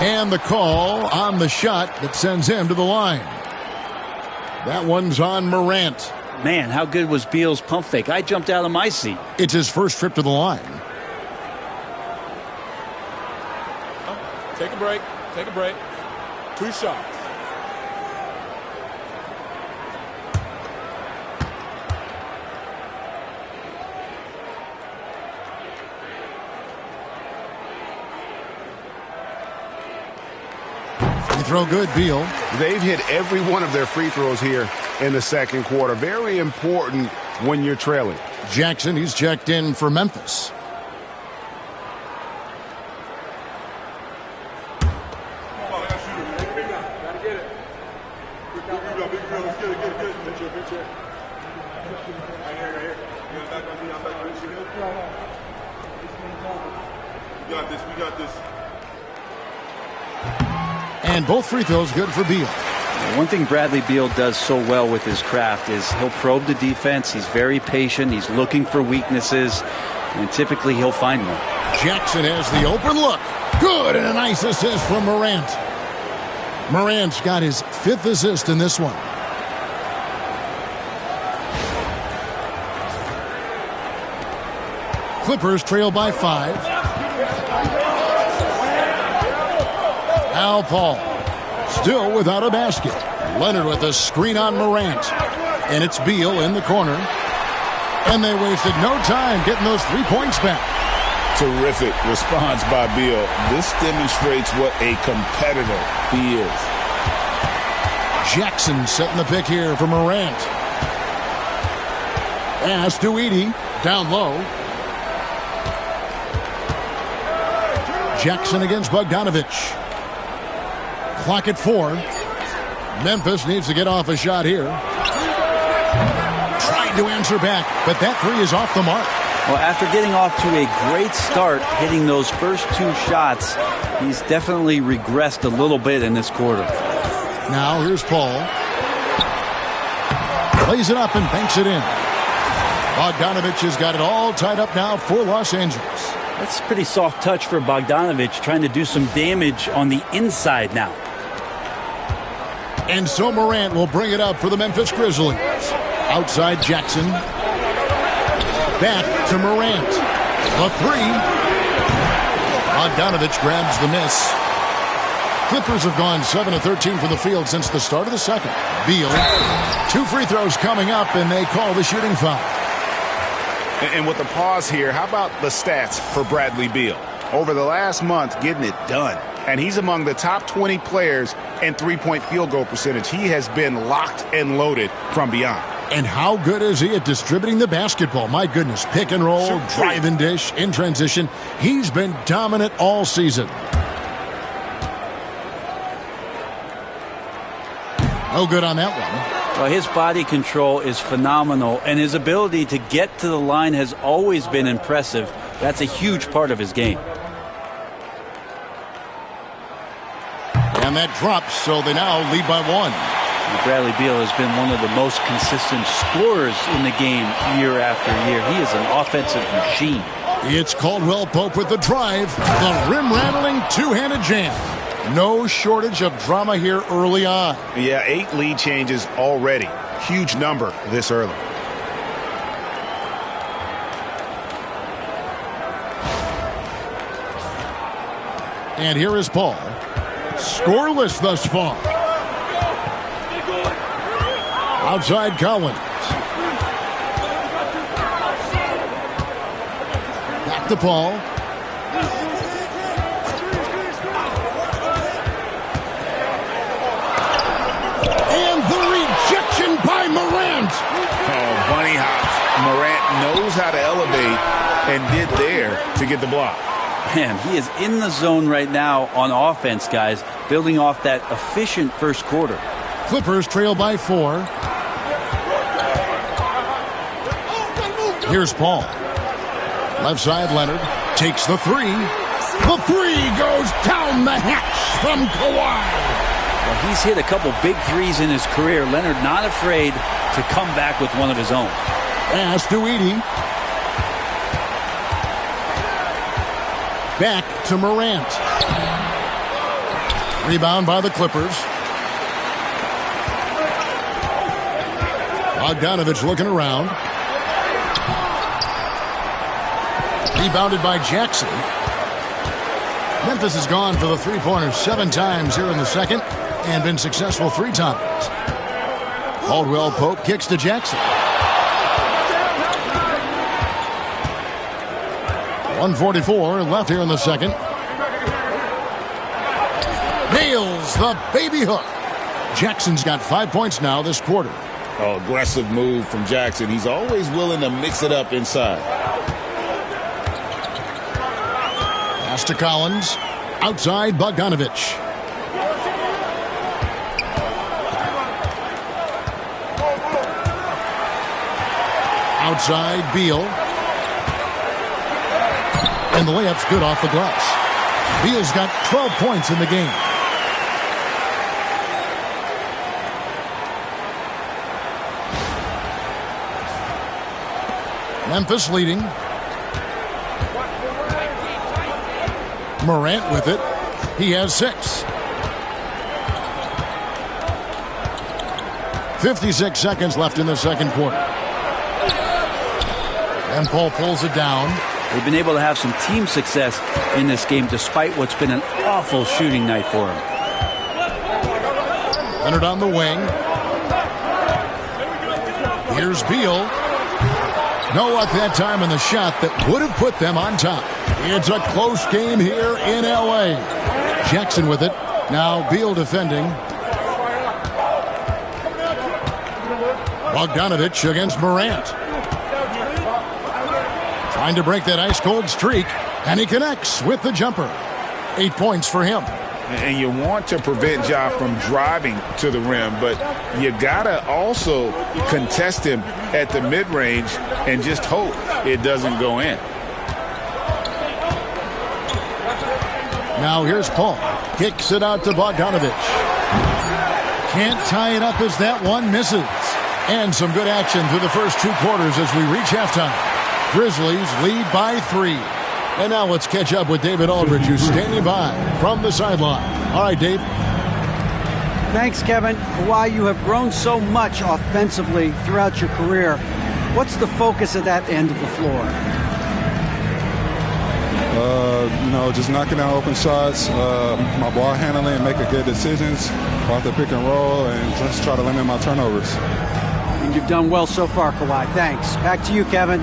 Speaker 1: And the call on the shot that sends him to the line. That one's on Morant.
Speaker 4: Man, how good was Beal's pump fake? I jumped out of my seat.
Speaker 1: It's his first trip to the line.
Speaker 8: Take a break. Take a break. 2 shots.
Speaker 1: Throw good, Beal.
Speaker 6: They've hit every one of their free throws here in the second quarter. Very important when you're trailing.
Speaker 1: Jackson, he's checked in for Memphis.
Speaker 8: We got this.
Speaker 1: And both free throws good for Beal.
Speaker 4: One thing Bradley Beal does so well with his craft is he'll probe the defense. He's very patient. He's looking for weaknesses, and typically he'll find one.
Speaker 1: Jackson has the open look. Good, and a nice assist from Morant. Morant's got his 5th assist in this one. Clippers trail by 5. Al Paul still without a basket. Leonard with a screen on Morant. And it's Beal in the corner. And they wasted no time getting those 3 points back.
Speaker 3: Terrific response by Beal. This demonstrates what a competitor he is.
Speaker 1: Jackson setting the pick here for Morant. Pass to Edey. Down low. Jackson against Bogdanovich. Clock at 4. Memphis needs to get off a shot here. Trying to answer back, but that 3 is off the mark.
Speaker 4: Well, after getting off to a great start, hitting those first 2 shots, he's definitely regressed a little bit in this quarter.
Speaker 1: Now here's Paul. Plays it up and banks it in. Bogdanovich has got it all tied up now for Los Angeles.
Speaker 4: That's a pretty soft touch for Bogdanovich, trying to do some damage on the inside now.
Speaker 1: And so Morant will bring it up for the Memphis Grizzlies. Outside Jackson. Back to Morant. The 3. Bogdanovich grabs the miss. Clippers have gone 7 of 13 from the field since the start of the second. Beal, 2 free throws coming up, and they call the shooting foul.
Speaker 2: And with the pause here, how about the stats for Bradley Beal? Over the last month, getting it done. And he's among the top 20 players in three-point field goal percentage. He has been locked and loaded from beyond.
Speaker 1: And how good is he at distributing the basketball? My goodness, pick and roll, drive and dish, in transition. He's been dominant all season. No good on that one.
Speaker 4: Well, his body control is phenomenal, and his ability to get to the line has always been impressive. That's a huge part of his game.
Speaker 1: And that drops, so they now lead by 1.
Speaker 4: Bradley Beal has been one of the most consistent scorers in the game year after year. He is an offensive machine.
Speaker 1: It's Caldwell Pope with the drive. The rim-rattling two-handed jam. No shortage of drama here early on.
Speaker 2: Yeah, 8 lead changes already. Huge number this early.
Speaker 1: And here is Paul. Scoreless thus far. Outside Collins. Back to Paul. And the rejection by Morant.
Speaker 2: Oh, bunny hops. Morant knows how to elevate and did there to get the block.
Speaker 4: Man, he is in the zone right now on offense, guys, building off that efficient first quarter.
Speaker 1: Clippers trail by 4. Here's Paul. Left side, Leonard takes the 3. The 3 goes down the hatch from Kawhi.
Speaker 4: Well, he's hit a couple big threes in his career. Leonard not afraid to come back with one of his own.
Speaker 1: Pass to Edey. Back to Morant. Rebound by the Clippers. Bogdanovich looking around. Rebounded by Jackson. Memphis has gone for the three-pointer 7 times here in the second and been successful 3 times. Caldwell Pope kicks to Jackson. 1:44 left here in the second. Nails the baby hook. Jackson's got 5 points now this quarter.
Speaker 3: Oh, aggressive move from Jackson. He's always willing to mix it up inside.
Speaker 1: Pass to Collins. Outside Bogdanovich. Outside Beal. And the layup's good off the glass. Beal's got 12 points in the game. Memphis leading. Morant with it. He has 6. 56 seconds left in the second quarter. And Paul pulls it down.
Speaker 4: They've been able to have some team success in this game despite what's been an awful shooting night for him.
Speaker 1: Leonard on the wing. Here's Beal. No luck that time in the shot that would have put them on top. It's a close game here in L.A. Jackson with it. Now Beal defending. Bogdanovich against Morant. Trying to break that ice-cold streak. And he connects with the jumper. 8 points for him.
Speaker 2: And you want to prevent Ja from driving to the rim, but you got to also contest him at the mid-range and just hope it doesn't go in.
Speaker 1: Now here's Paul. Kicks it out to Bogdanovich. Can't tie it up as that one misses. And some good action through the first 2 quarters as we reach halftime. Grizzlies lead by 3. And now let's catch up with David Aldridge, who's standing by from the sideline. All right, Dave.
Speaker 7: Thanks, Kevin. Kawhi, you have grown so much offensively throughout your career. What's the focus of that end of the floor?
Speaker 9: just knocking down open shots, my ball handling, making good decisions off the pick and roll, and just try to limit my turnovers.
Speaker 7: And you've done well so far, Kawhi. Thanks. Back to you, Kevin.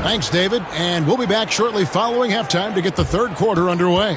Speaker 1: Thanks, David. And we'll be back shortly following halftime to get the third quarter underway.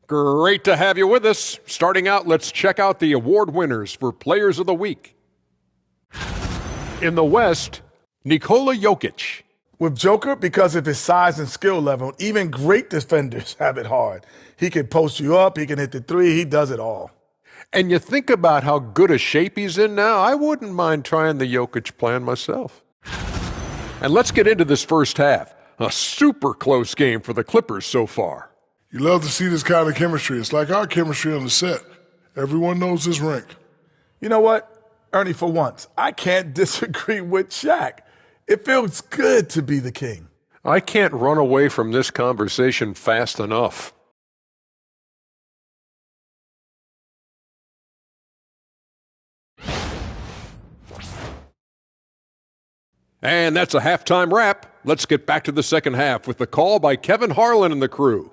Speaker 10: Great to have you with us. Starting out, let's check out the award winners for Players of the Week. In the West, Nikola Jokic.
Speaker 8: With Joker, because of his size and skill level, even great defenders have it hard. He can post you up, he can hit the three, he does it all.
Speaker 10: And you think about how good a shape he's in now, I wouldn't mind trying the Jokic plan myself. And let's get into this first half. A super close game for the Clippers so far.
Speaker 11: You love to see this kind of chemistry. It's like our chemistry on the set. Everyone knows his rank.
Speaker 8: You know what, Ernie, for once, I can't disagree with Shaq. It feels good to be the king.
Speaker 10: I can't run away from this conversation fast enough. And that's a halftime wrap. Let's get back to the second half with the call by Kevin Harlan and the crew.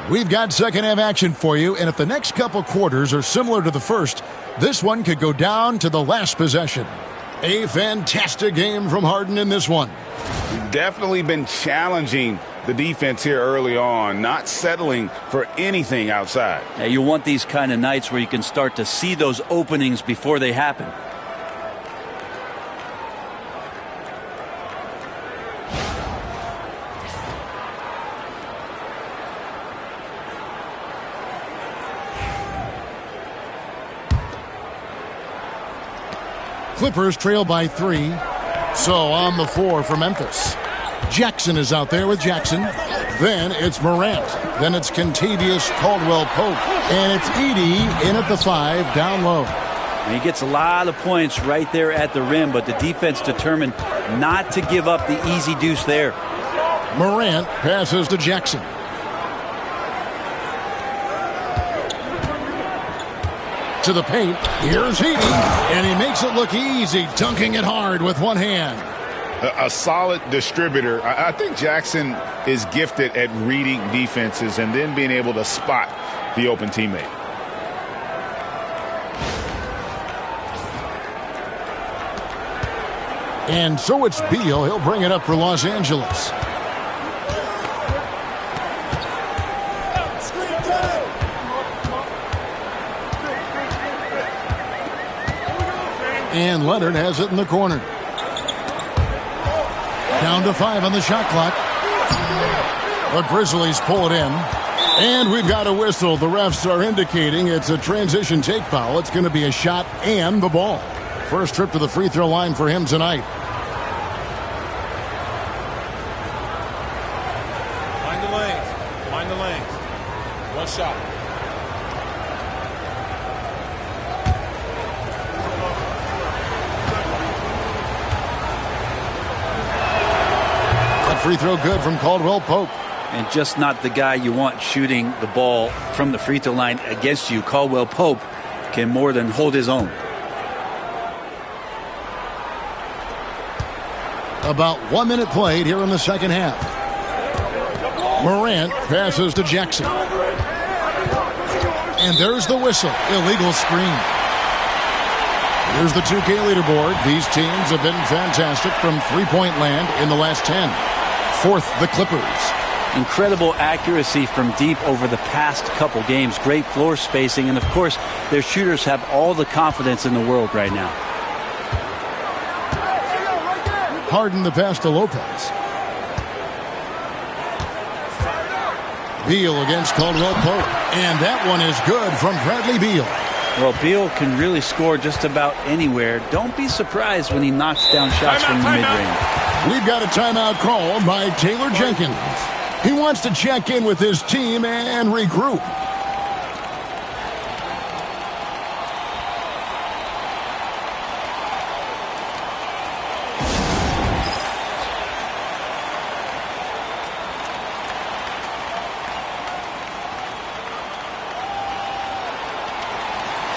Speaker 1: We've got second half action for you, and if the next couple quarters are similar to the first, this one could go down to the last possession. A fantastic game from Harden in this one.
Speaker 2: Definitely been challenging the defense here early on, not settling for anything outside.
Speaker 4: Yeah, you want these kind of nights where you can start to see those openings before they happen.
Speaker 1: Clippers trail by 3. So on the floor for Memphis. Jackson is out there with Jackson. Then it's Morant. Then it's Kentavious Caldwell-Pope. And it's Edey in at the 5 down low.
Speaker 4: And he gets a lot of points right there at the rim, but the defense determined not to give up the easy deuce there.
Speaker 1: Morant passes to Jackson. To the paint. Here's Edey, and he makes it look easy, dunking it hard with one hand.
Speaker 3: A solid distributor. I think Jackson is gifted at reading defenses and then being able to spot the open teammate.
Speaker 1: And so it's Beal. He'll bring it up for Los Angeles. And Leonard has it in the corner. Down to 5 on the shot clock. The Grizzlies pull it in. And we've got a whistle. The refs are indicating it's a transition take foul. It's going to be a shot and the ball. First trip to the free throw line for him tonight.
Speaker 8: Mind the lanes. Mind the lanes. One shot.
Speaker 1: Free throw good from Caldwell-Pope.
Speaker 4: And just not the guy you want shooting the ball from the free throw line against you. Caldwell-Pope can more than hold his own.
Speaker 1: About 1 minute played here in the second half. Morant passes to Jackson. And there's the whistle. Illegal screen. Here's the 2K leaderboard. These teams have been fantastic from three-point land in the last 10. Fourth, the Clippers.
Speaker 4: Incredible accuracy from deep over the past couple games. Great floor spacing. And, of course, their shooters have all the confidence in the world right now.
Speaker 1: Harden the pass to Lopez. Beal against Caldwell Pope. And that one is good from Bradley Beal.
Speaker 4: Well, Beal can really score just about anywhere. Don't be surprised when he knocks down shots from the mid-range.
Speaker 1: We've got a timeout called by Taylor Jenkins. He wants to check in with his team and regroup.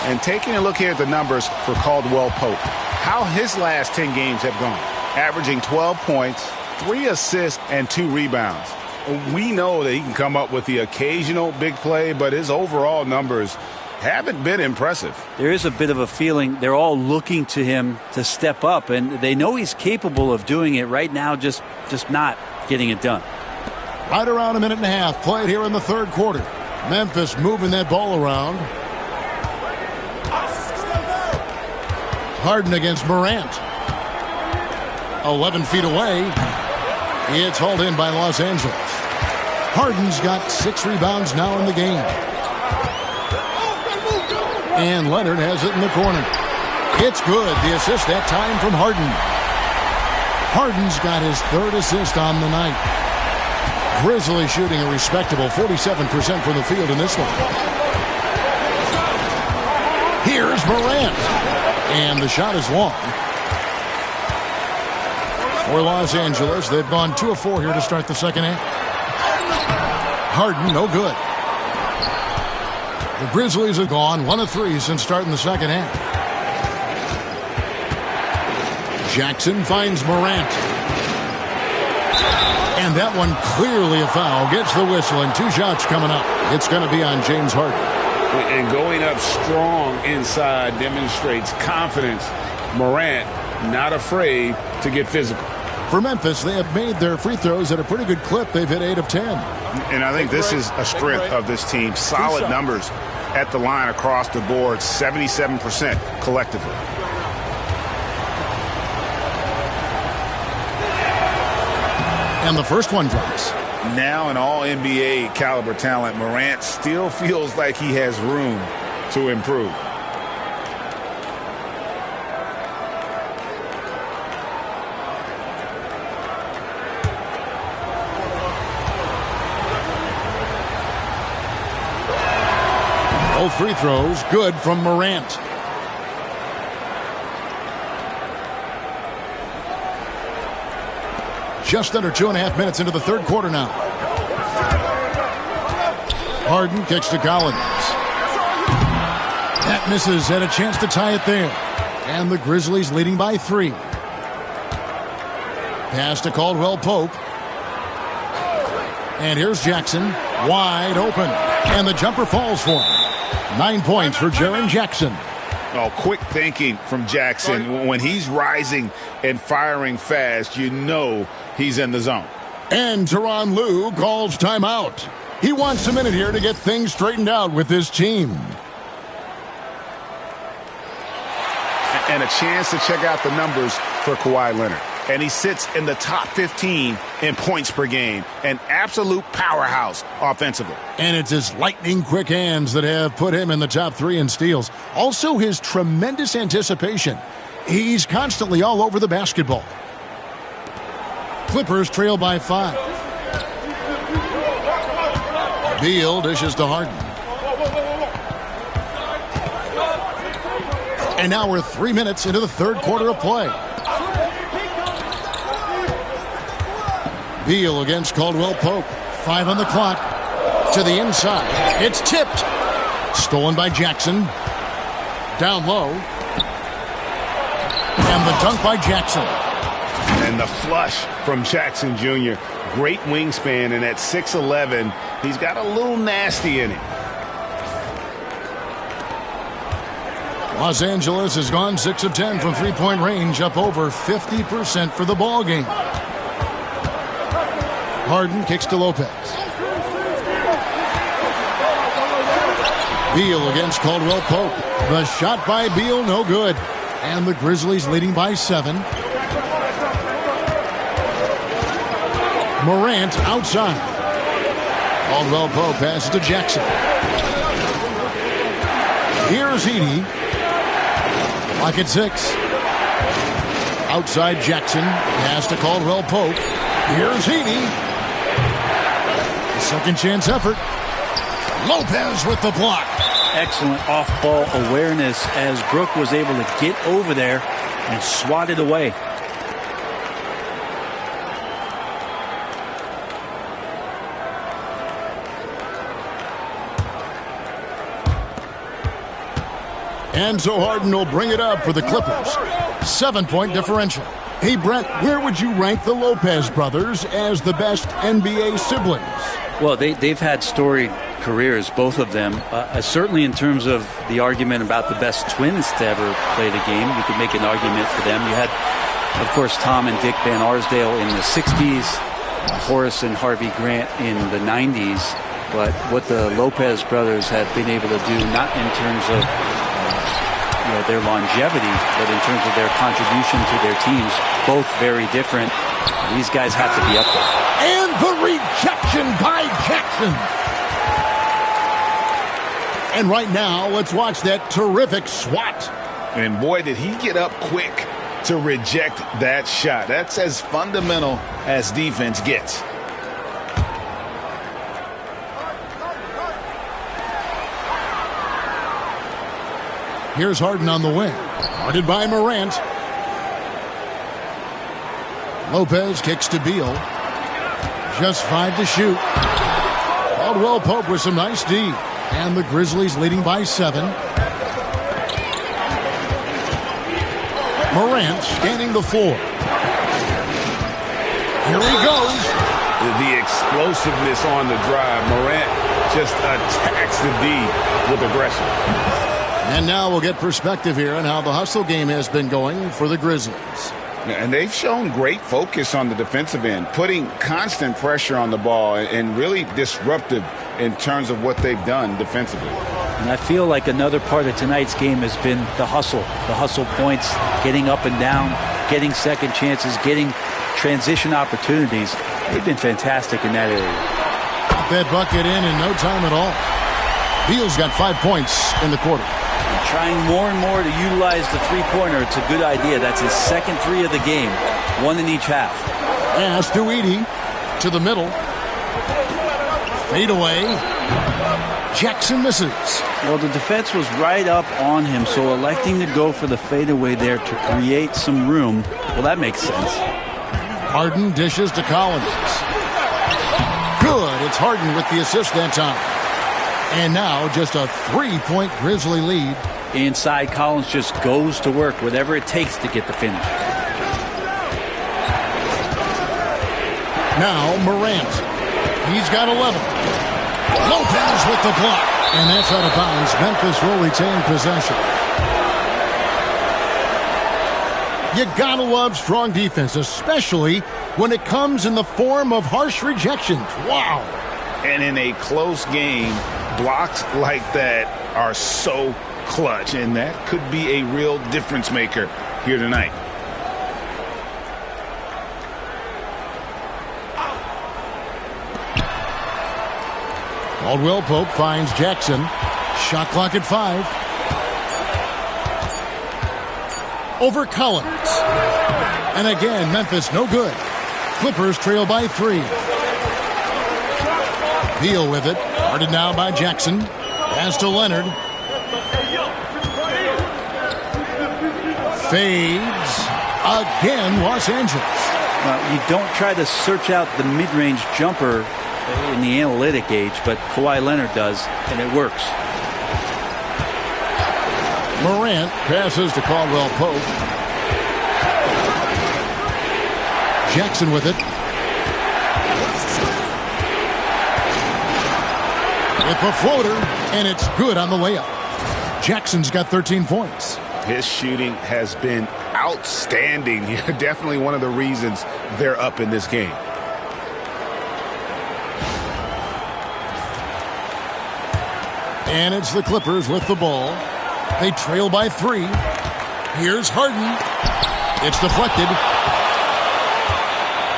Speaker 2: And taking a look here at the numbers for Caldwell Pope, how his last 10 games have gone. Averaging 12 points, 3 assists, and 2 rebounds. We know that he can come up with the occasional big play, but his overall numbers haven't been impressive.
Speaker 4: There is a bit of a feeling they're all looking to him to step up, and they know he's capable of doing it right now, just not getting it done.
Speaker 1: Right around a minute and a half played here in the third quarter. Memphis moving that ball around. Harden against Morant. 11 feet away. It's hauled in by Los Angeles. Harden's got 6 rebounds now in the game. And Leonard has it in the corner. It's good. The assist that time from Harden. Harden's got his 3rd assist on the night. Grizzlies shooting a respectable 47% from the field in this one. Here's Morant. And the shot is long. For Los Angeles, they've gone 2 of 4 here to start the second half. Harden, no good. The Grizzlies have gone 1 of 3 since starting the second half. Jackson finds Morant. And that one clearly a foul. Gets the whistle and 2 shots coming up. It's going to be on James Harden.
Speaker 2: And going up strong inside demonstrates confidence. Morant not afraid to get physical.
Speaker 1: For Memphis, they have made their free throws at a pretty good clip. They've hit 8 of 10.
Speaker 2: And I think this is a strength of this team. Solid numbers at the line across the board, 77% collectively.
Speaker 1: And the first one drops.
Speaker 2: Now an all-NBA caliber talent, Morant still feels like he has room to improve.
Speaker 1: Both free throws good from Morant. Just under 2.5 minutes into the third quarter now. Harden kicks to Collins. That misses, had a chance to tie it there. And the Grizzlies leading by 3. Pass to Caldwell Pope. And here's Jackson, wide open. And the jumper falls for him. 9 points for Jaren Jackson.
Speaker 2: Oh, quick thinking from Jackson. When he's rising and firing fast, you know he's in the zone.
Speaker 1: And Tyronn Lue calls timeout. He wants a minute here to get things straightened out with his team.
Speaker 2: And a chance to check out the numbers for Kawhi Leonard. And he sits in the top 15 in points per game. An absolute powerhouse offensively.
Speaker 1: And it's his lightning-quick hands that have put him in the top 3 in steals. Also his tremendous anticipation. He's constantly all over the basketball. Clippers trail by 5. Beal dishes to Harden. And now we're 3 minutes into the third quarter of play. Beal against Caldwell Pope. 5 on the clock. To the inside. It's tipped. Stolen by Jackson. Down low. And the dunk by Jackson.
Speaker 2: And the flush from Jackson Jr. Great wingspan, and at 6'11", he's got a little nasty in him.
Speaker 1: Los Angeles has gone 6 of 10 from three-point range, up over 50% for the ball game. Harden kicks to Lopez. Beal against Caldwell Pope. The shot by Beal, no good. And the Grizzlies leading by 7. Morant outside. Caldwell Pope passes to Jackson. Here's Edey. Clock at 6. Outside Jackson. Pass to Caldwell Pope. Here's Edey. Second chance effort. Lopez with the block.
Speaker 4: Excellent off-ball awareness as Brook was able to get over there and swat it away.
Speaker 1: And so Harden will bring it up for the Clippers. 7-point differential. Hey, Brent, where would you rank the Lopez brothers as the best NBA siblings?
Speaker 4: Well, they've had storied careers, both of them. Certainly in terms of the argument about the best twins to ever play the game, you could make an argument for them. You had, of course, Tom and Dick Van Arsdale in the 60s, Horace and Harvey Grant in the 90s. But what the Lopez brothers have been able to do, not in terms of their longevity, but in terms of their contribution to their teams, both very different. These guys have to be up there.
Speaker 1: And the rejection by Jackson. And right now, let's watch that terrific swat.
Speaker 3: And boy, did he get up quick to reject that shot. That's as fundamental as defense gets.
Speaker 1: Here's Harden on the wing. Guarded by Morant. Lopez kicks to Beal. Just 5 to shoot. Caldwell Pope with some nice D. And the Grizzlies leading by 7. Morant scanning the floor. Here he goes.
Speaker 6: The explosiveness on the drive. Morant just attacks the D with aggression.
Speaker 1: And now we'll get perspective here on how the hustle game has been going for the Grizzlies.
Speaker 3: And they've shown great focus on the defensive end, putting constant pressure on the ball and really disruptive in terms of what they've done defensively.
Speaker 4: And I feel like another part of tonight's game has been the hustle points, getting up and down, getting second chances, getting transition opportunities. They've been fantastic in that area.
Speaker 1: Got that bucket in no time at all. Beal's got 5 points in the quarter.
Speaker 4: And trying more and more to utilize the three-pointer. It's a good idea. That's his second 3 of the game, 1 in each half.
Speaker 1: Pass to Edey, to the middle. Fade away. Jackson misses.
Speaker 4: Well, the defense was right up on him, so electing to go for the fadeaway there to create some room, well, that makes sense.
Speaker 1: Harden dishes to Collins. Good. It's Harden with the assist that time. And now just a 3-point Grizzly lead.
Speaker 4: Inside, Collins just goes to work, whatever it takes to get the finish.
Speaker 1: Now Morant. He's got 11. Lopez with the block. And that's out of bounds. Memphis will retain possession. You gotta love strong defense, especially when it comes in the form of harsh rejections. Wow.
Speaker 3: And in a close game, blocks like that are so clutch, and that could be a real difference maker here tonight.
Speaker 1: Caldwell Pope finds Jackson. Shot clock at 5. Over Collins. And again, Memphis no good. Clippers trail by 3. Beal with it. Guarded now by Jackson. Pass to Leonard. Fades. Again, Los Angeles.
Speaker 4: Now, you don't try to search out the mid-range jumper in the analytic age, but Kawhi Leonard does, and it works.
Speaker 1: Morant passes to Caldwell Pope. Jackson with it. With the floater, and it's good on the layup. Jackson's got 13 points.
Speaker 2: His shooting has been outstanding. Definitely one of the reasons they're up in this game.
Speaker 1: And it's the Clippers with the ball. They trail by 3. Here's Harden. It's deflected.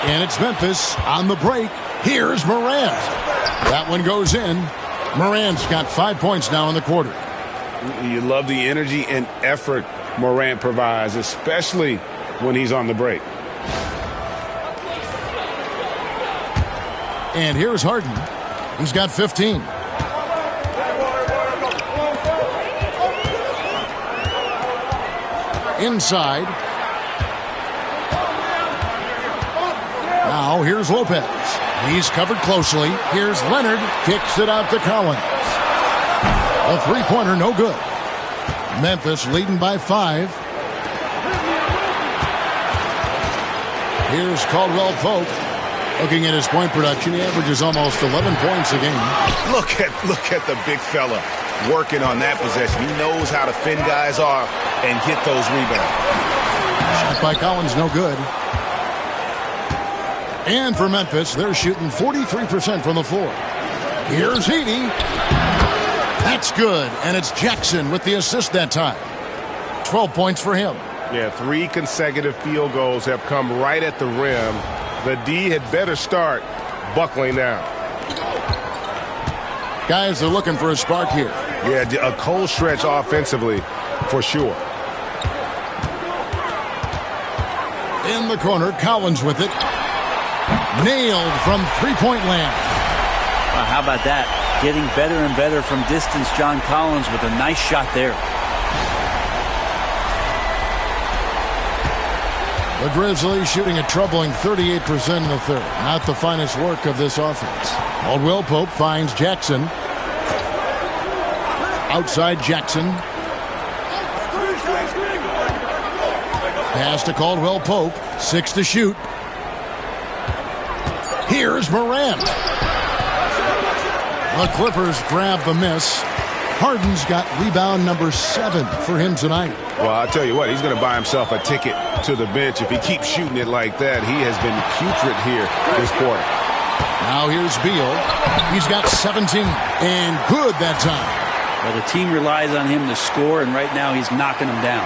Speaker 1: And it's Memphis on the break. Here's Morant. That one goes in. Morant's got 5 points now in the quarter.
Speaker 6: You love the energy and effort Morant provides, especially when he's on the break.
Speaker 1: And here's Harden. He's got 15. Inside. Now here's Lopez. He's covered closely. Here's Leonard. Kicks it out to Collins. A three-pointer, no good. Memphis leading by 5. Here's Caldwell Pope. Looking at his point production, he averages almost 11 points a game.
Speaker 2: Look at the big fella working on that possession. He knows how to fend guys off and get those rebounds.
Speaker 1: Shot by Collins, no good. And for Memphis, they're shooting 43% from the floor. Here's Edey. That's good, and it's Jackson with the assist that time. 12 points for him.
Speaker 6: Yeah, 3 consecutive field goals have come right at the rim. The D had better start buckling down.
Speaker 1: Guys are looking for a spark here.
Speaker 6: Yeah, a cold stretch offensively for sure.
Speaker 1: In the corner, Collins with it. Nailed from three-point land.
Speaker 4: Well, how about that? Getting better and better from distance, John Collins with a nice shot there.
Speaker 1: The Grizzlies shooting a troubling 38% in the third. Not the finest work of this offense. Caldwell Pope finds Jackson. Outside Jackson. Pass to Caldwell Pope. 6 to shoot. Here's Morant. The Clippers grab the miss. Harden's got rebound number 7 for him tonight.
Speaker 6: Well, I'll tell you what, he's going to buy himself a ticket to the bench. If he keeps shooting it like that, he has been putrid here this quarter.
Speaker 1: Now here's Beal. He's got 17, and good that time.
Speaker 4: Well, the team relies on him to score, and right now he's knocking them down.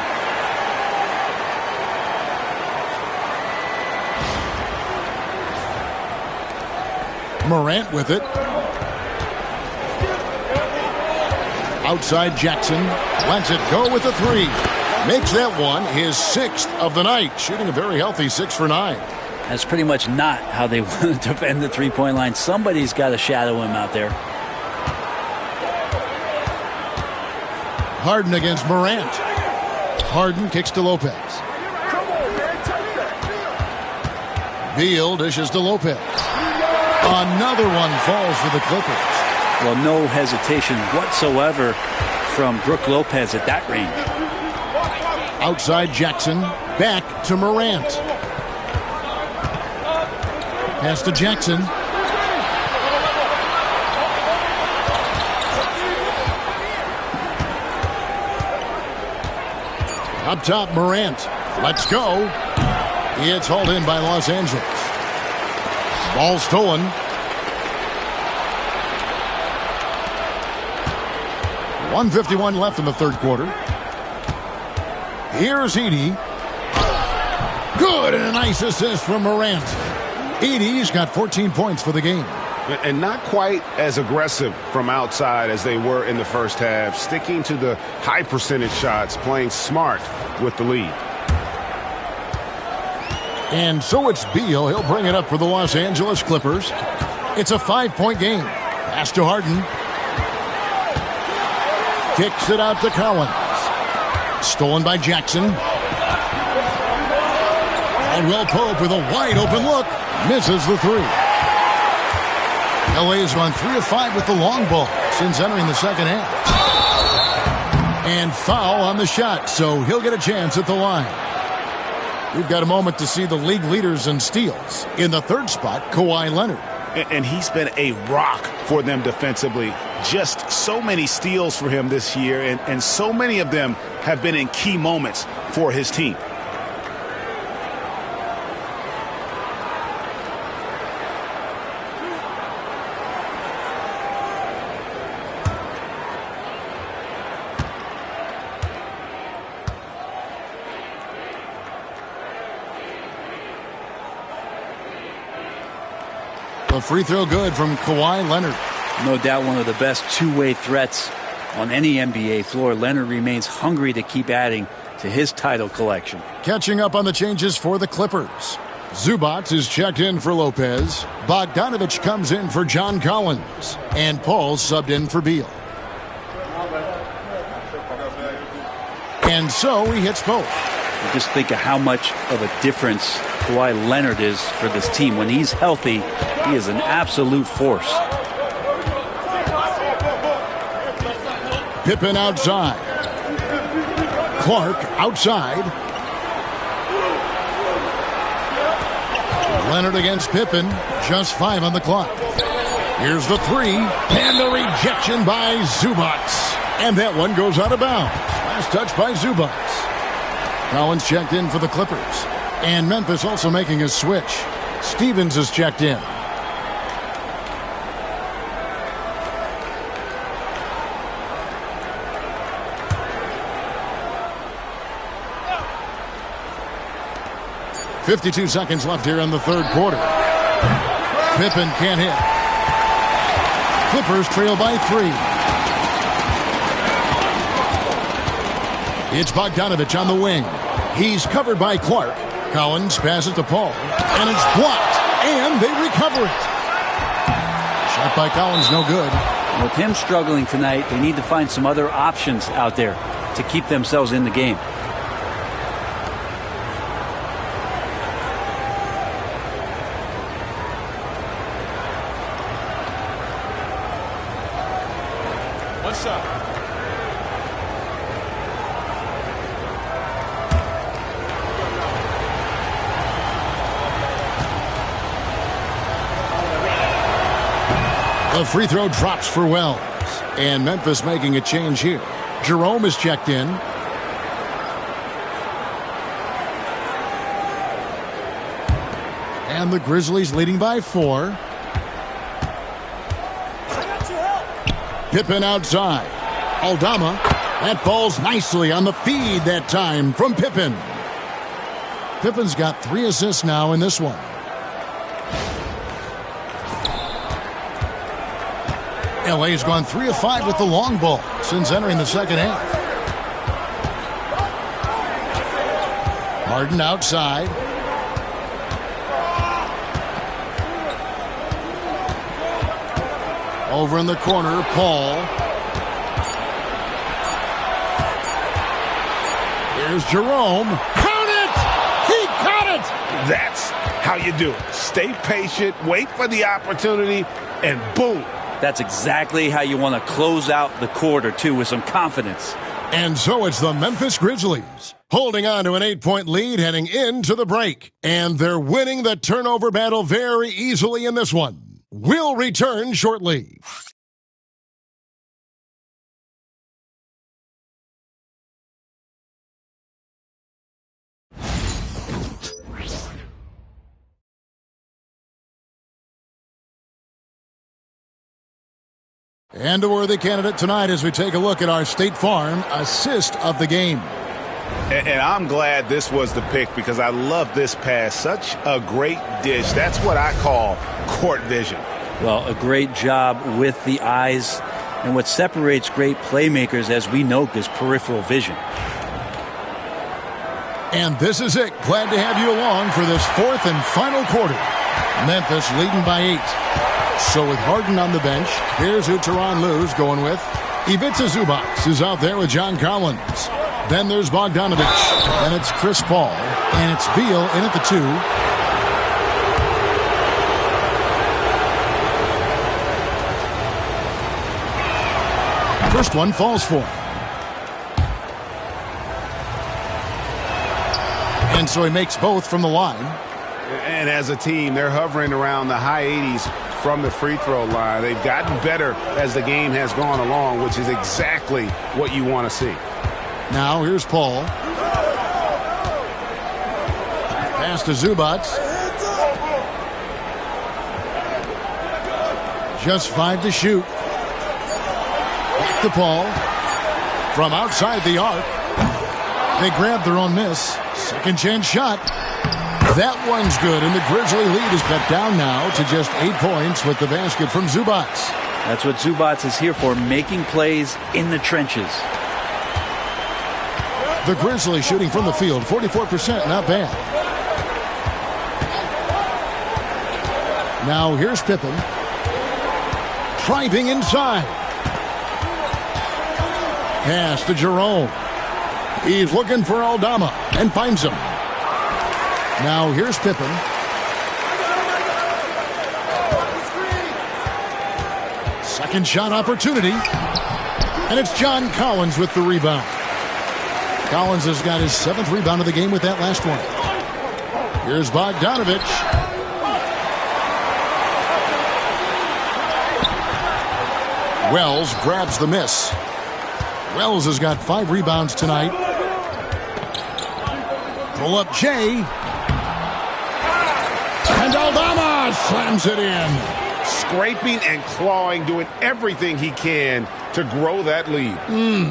Speaker 1: Morant with it. Outside Jackson. Lets it go with a 3. Makes that one his 6th of the night. Shooting a very healthy 6 for 9.
Speaker 4: That's pretty much not how they want to defend the three-point line. Somebody's got to shadow him out there.
Speaker 1: Harden against Morant. Harden kicks to Lopez. Beal dishes to Lopez. Another one falls for the Clippers.
Speaker 4: Well, no hesitation whatsoever from Brook Lopez at that range.
Speaker 1: Outside Jackson. Back to Morant. Pass to Jackson. Up top, Morant. Let's go. It's hauled in by Los Angeles. Ball stolen. .151 left in the third quarter. Here's Edey. Good, and a nice assist from Morant. Edey's got 14 points for the game.
Speaker 6: And not quite as aggressive from outside as they were in the first half. Sticking to the high percentage shots, playing smart with the lead.
Speaker 1: And so it's Beal. He'll bring it up for the Los Angeles Clippers. It's a 5-point game. Pass to Harden. Kicks it out to Collins. Stolen by Jackson. Caldwell Pope with a wide open look. Misses the 3. LA has gone 3 of 5 with the long ball since entering the second half. And foul on the shot, so he'll get a chance at the line. We've got a moment to see the league leaders in steals. In the third spot, Kawhi Leonard.
Speaker 2: And he's been a rock for them defensively. Just so many steals for him this year, and so many of them have been in key moments for his team.
Speaker 1: The free throw good from Kawhi Leonard.
Speaker 4: No doubt one of the best two-way threats on any NBA floor. Leonard remains hungry to keep adding to his title collection.
Speaker 1: Catching up on the changes for the Clippers. Zubac is checked in for Lopez. Bogdanovich comes in for John Collins. And Paul subbed in for Beal. And so he hits both.
Speaker 4: Just think of how much of a difference Kawhi Leonard is for this team. When he's healthy, he is an absolute force.
Speaker 1: Pippen outside. Clark outside. Leonard against Pippen. Just 5 on the clock. Here's the 3. And the rejection by Zubac. And that one goes out of bounds. Last touch by Zubac. Collins checked in for the Clippers. And Memphis also making a switch. Stevens is checked in. .52 seconds left here in the third quarter. Pippen can't hit. Clippers trail by 3. It's Bogdanovich on the wing. He's covered by Clark. Collins passes to Paul. And it's blocked. And they recover it. Shot by Collins, no good.
Speaker 4: With him struggling tonight, they need to find some other options out there to keep themselves in the game.
Speaker 6: What's up?
Speaker 1: The free throw drops for Wells. And Memphis making a change here. Jerome is checked in. And the Grizzlies leading by 4. Pippen outside. Aldama. That falls nicely on the feed that time from Pippen. Pippen's got 3 assists now in this one. LA's gone 3 of 5 with the long ball since entering the second half. Harden outside. Over in the corner, Paul. Here's Jerome. Count it! He caught it!
Speaker 6: That's how you do it. Stay patient, wait for the opportunity, and boom.
Speaker 4: That's exactly how you want to close out the quarter, too, with some confidence.
Speaker 1: And so it's the Memphis Grizzlies holding on to an 8-point lead heading into the break. And they're winning the turnover battle very easily in this one. We'll return shortly. And a worthy candidate tonight as we take a look at our State Farm assist of the game.
Speaker 2: And I'm glad this was the pick because I love this pass. Such a great dish. That's what I call court vision.
Speaker 4: Well, a great job with the eyes. And what separates great playmakers, as we know, is peripheral vision.
Speaker 1: And this is it. Glad to have you along for this 4th and final quarter. Memphis leading by 8. So with Harden on the bench, here's who Tyronn Lue's going with. Ivica Zubac is out there with John Collins. Then there's Bogdanovich. Then it's Chris Paul. And it's Beal in at the 2. First one falls for him. And so he makes both from the line.
Speaker 2: And as a team, they're hovering around the high 80s from the free throw line. They've gotten better as the game has gone along, which is exactly what you want to see.
Speaker 1: Now here's Paul. Pass to Zubac. Just 5 to shoot. Back to Paul. From outside the arc. They grab their own miss. Second chance shot. That one's good, and the Grizzly lead is cut down now to just 8 points with the basket from Zubac.
Speaker 4: That's what Zubac is here for, making plays in the trenches.
Speaker 1: The Grizzlies shooting from the field, 44%, not bad. Now here's Pippen. Driving inside. Pass to Jerome. He's looking for Aldama and finds him. Now here's Pippen. Second shot opportunity. And it's John Collins with the rebound. Collins has got his 7th rebound of the game with that last one. Here's Bogdanovic. Wells grabs the miss. Wells has got 5 rebounds tonight. Pull up Jay. And Aldama slams it in.
Speaker 6: Scraping and clawing, doing everything he can to grow that lead.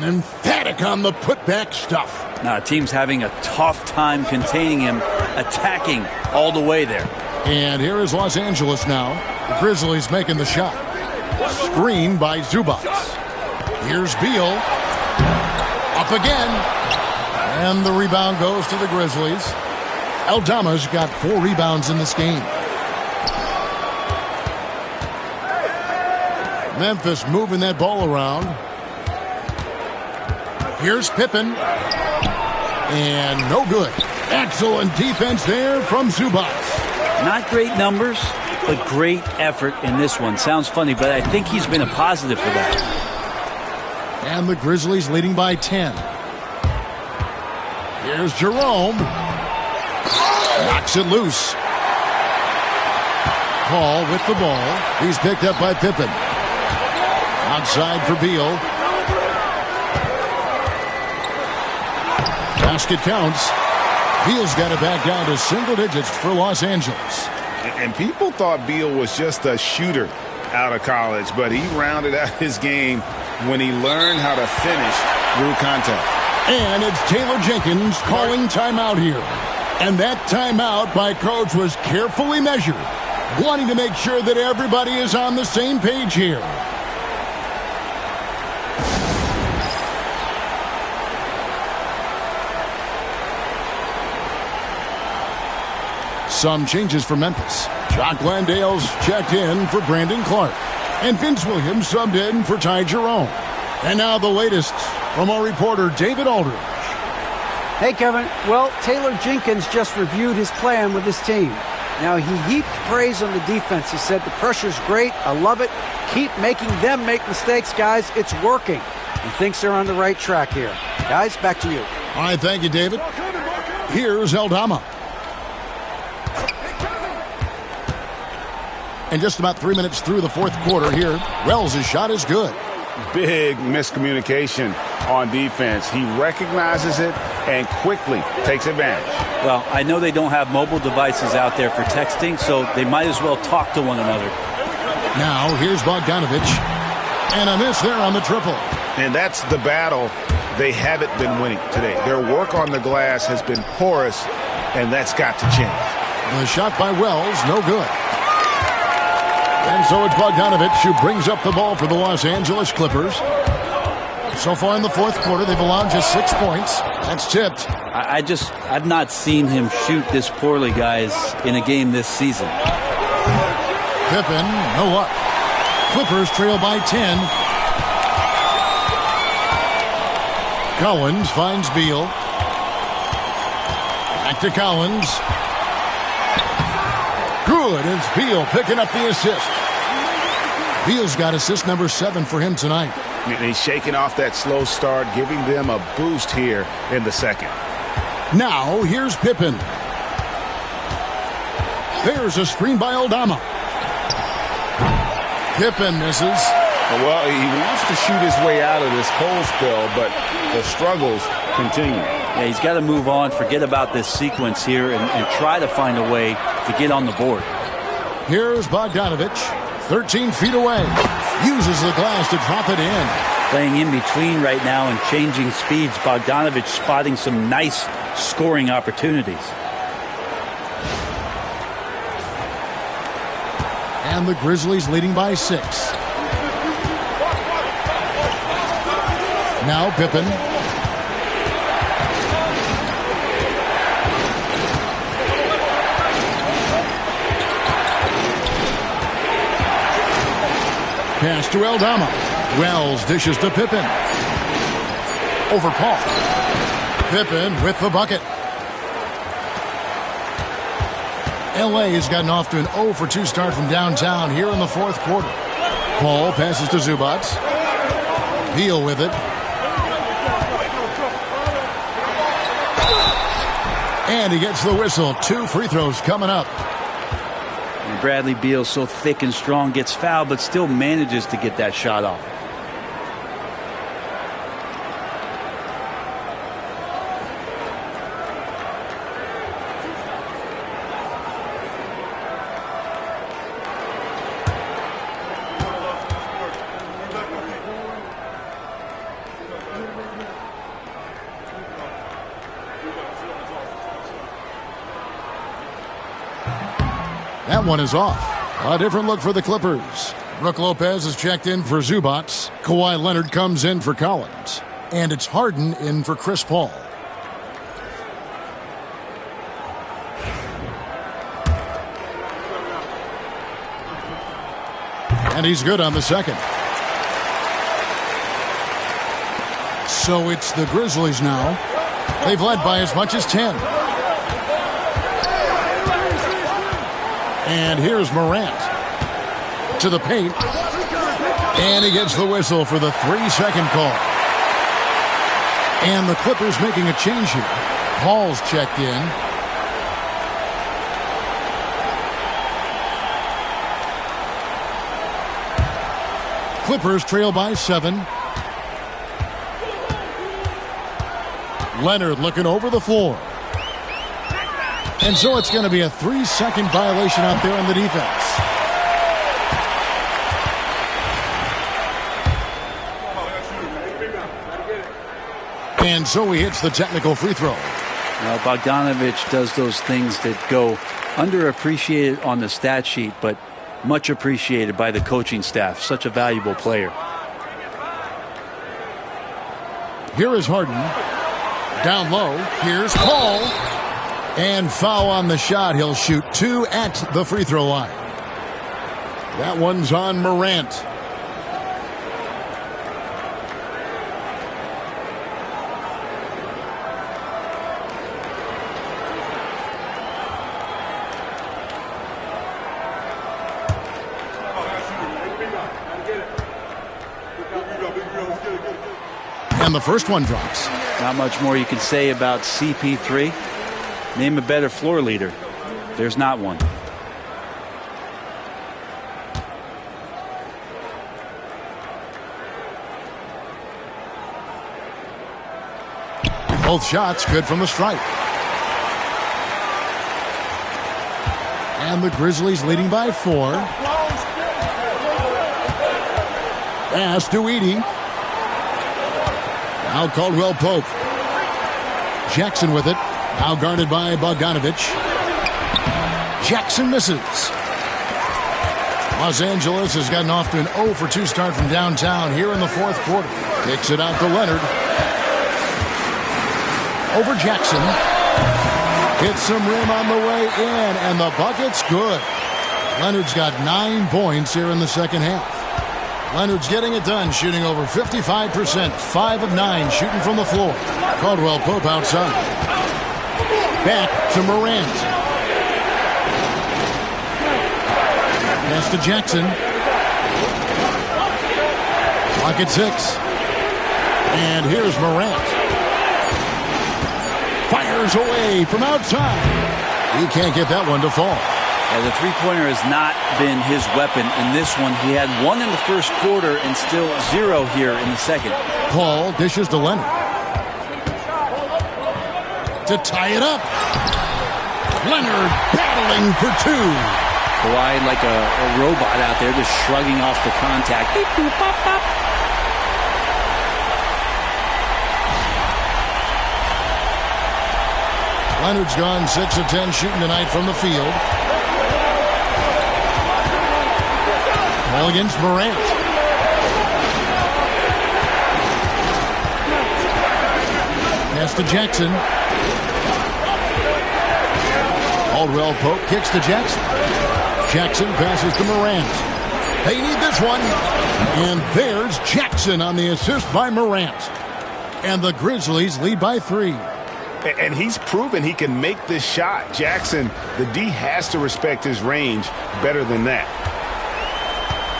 Speaker 1: Emphatic on the putback stuff.
Speaker 4: Now, team's having a tough time containing him, attacking all the way there.
Speaker 1: And here is Los Angeles now. The Grizzlies making the shot. Screen by Zubac. Here's Beal. Up again. And the rebound goes to the Grizzlies. Aldama's got 4 rebounds in this game. Memphis moving that ball around. Here's Pippen. And no good. Excellent defense there from Zubac.
Speaker 4: Not great numbers, but great effort in this one. Sounds funny, but I think he's been a positive for that.
Speaker 1: And the Grizzlies leading by 10. Here's Jerome. Knocks it loose. Paul with the ball. He's picked up by Pippen. Outside for Beal. Basket counts. Beal's got it back down to single digits for Los Angeles.
Speaker 2: And people thought Beal was just a shooter out of college, but he rounded out his game when he learned how to finish through contact.
Speaker 1: And it's Taylor Jenkins calling timeout here. And that timeout by coach was carefully measured, wanting to make sure that everybody is on the same page here. Some changes for Memphis. Jock Landale's checked in for Brandon Clark. And Vince Williams subbed in for Ty Jerome. And now the latest from our reporter, David Aldridge.
Speaker 7: Hey, Kevin. Well, Taylor Jenkins just reviewed his plan with his team. Now, he heaped praise on the defense. He said, the pressure's great. I love it. Keep making them make mistakes, guys. It's working. He thinks they're on the right track here. Guys, back to you.
Speaker 1: All right, thank you, David. Here's Aldama. And just about 3 minutes through the fourth quarter here, Wells' shot is good.
Speaker 2: Big miscommunication on defense. He recognizes it and quickly takes advantage.
Speaker 4: Well, I know they don't have mobile devices out there for texting, so they might as well talk to one another.
Speaker 1: Now, here's Bogdanovic. And a miss there on the triple.
Speaker 2: And that's the battle they haven't been winning today. Their work on the glass has been porous, and that's got to change.
Speaker 1: The shot by Wells, no good. And so it's Bogdanovic who brings up the ball for the Los Angeles Clippers. So far in the fourth quarter, they've allowed just 6 points. That's tipped.
Speaker 4: I've not seen him shoot this poorly, guys, in a game this season.
Speaker 1: Pippen, no luck. Clippers trail by 10. Collins finds Beal. Back to Collins. Good. It's Beal picking up the assist. Beal's got assist number 7 for him tonight.
Speaker 2: And he's shaking off that slow start, giving them a boost here in the second.
Speaker 1: Now, here's Pippen. There's a screen by Aldama. Pippen misses.
Speaker 2: Well, he wants to shoot his way out of this cold spell, but the struggles continue.
Speaker 4: Yeah, he's got to move on, forget about this sequence here, and try to find a way to get on the board.
Speaker 1: Here's Bogdanovic, 13 feet away. Uses the glass to drop it in.
Speaker 4: Playing in between right now and changing speeds. Bogdanovic spotting some nice scoring opportunities.
Speaker 1: And the Grizzlies leading by 6. Now Pippen. Pass to Aldama. Wells dishes to Pippen. Over Paul. Pippen with the bucket. L.A. has gotten off to an 0-for-2 start from downtown here in the fourth quarter. Paul passes to Zubac. Beal with it. And he gets the whistle. 2 free throws coming up.
Speaker 4: And Bradley Beal, so thick and strong, gets fouled, but still manages to get that shot off.
Speaker 1: That one is off. A different look for the Clippers. Brook Lopez is checked in for Zubac. Kawhi Leonard comes in for Collins. And it's Harden in for Chris Paul. And he's good on the second. So it's the Grizzlies now. They've led by as much as 10. And here's Morant to the paint. And he gets the whistle for the 3-second call. And the Clippers making a change here. Paul's checked in. Clippers trail by 7. Leonard looking over the floor. And so it's going to be a 3-second violation out there on the defense. And so he hits the technical free throw.
Speaker 4: Now, Bogdanovich does those things that go underappreciated on the stat sheet, but much appreciated by the coaching staff. Such a valuable player.
Speaker 1: Here is Harden. Down low. Here's Paul. And foul on the shot. He'll shoot 2 at the free throw line. That one's on Morant. And the first one drops.
Speaker 4: Not much more you can say about CP3. Name a better floor leader. There's not one.
Speaker 1: Both shots good from the stripe. And the Grizzlies leading by 4. Pass to Edey. Now Caldwell Pope. Jackson with it. Now guarded by Bogdanovich. Jackson misses. Los Angeles has gotten off to an 0-for-2 start from downtown here in the fourth quarter. Kicks it out to Leonard. Over Jackson. Hits some rim on the way in, and the bucket's good. Leonard's got 9 points here in the second half. Leonard's getting it done, shooting over 55%, 5 of 9 shooting from the floor. Caldwell Pope outside. Back to Morant. Pass to Jackson. Clock at 6. And here's Morant. Fires away from outside. He can't get that one to fall.
Speaker 4: Yeah, the three-pointer has not been his weapon in this one. He had 1 in the first quarter and still 0 here in the second.
Speaker 1: Paul dishes to Leonard. To tie it up. Leonard battling for 2.
Speaker 4: Kawhi like a robot out there just shrugging off the contact. Beep, boop, bop, bop.
Speaker 1: Leonard's gone 6 of 10 shooting tonight from the field. Ball against Morant. Pass to Jackson. Caldwell Pope kicks to Jackson. Jackson passes to Morant. They need this one. And there's Jackson on the assist by Morant. And the Grizzlies lead by 3.
Speaker 2: And he's proven he can make this shot. Jackson, the D has to respect his range better than that.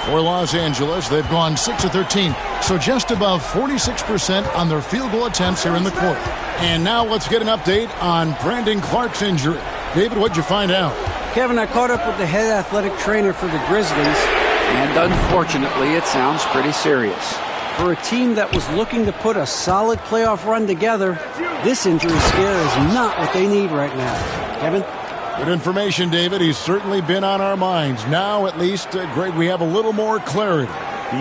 Speaker 1: For Los Angeles, they've gone 6 of 13, so just above 46% on their field goal attempts here in the quarter. And now let's get an update on Brandon Clark's injury. David, what'd you find out?
Speaker 7: Kevin, I caught up with the head athletic trainer for the Grizzlies, and unfortunately, it sounds pretty serious. For a team that was looking to put a solid playoff run together, this injury scare is not what they need right now. Kevin?
Speaker 1: Good information, David. He's certainly been on our minds. Now, at least, Greg, we have a little more clarity.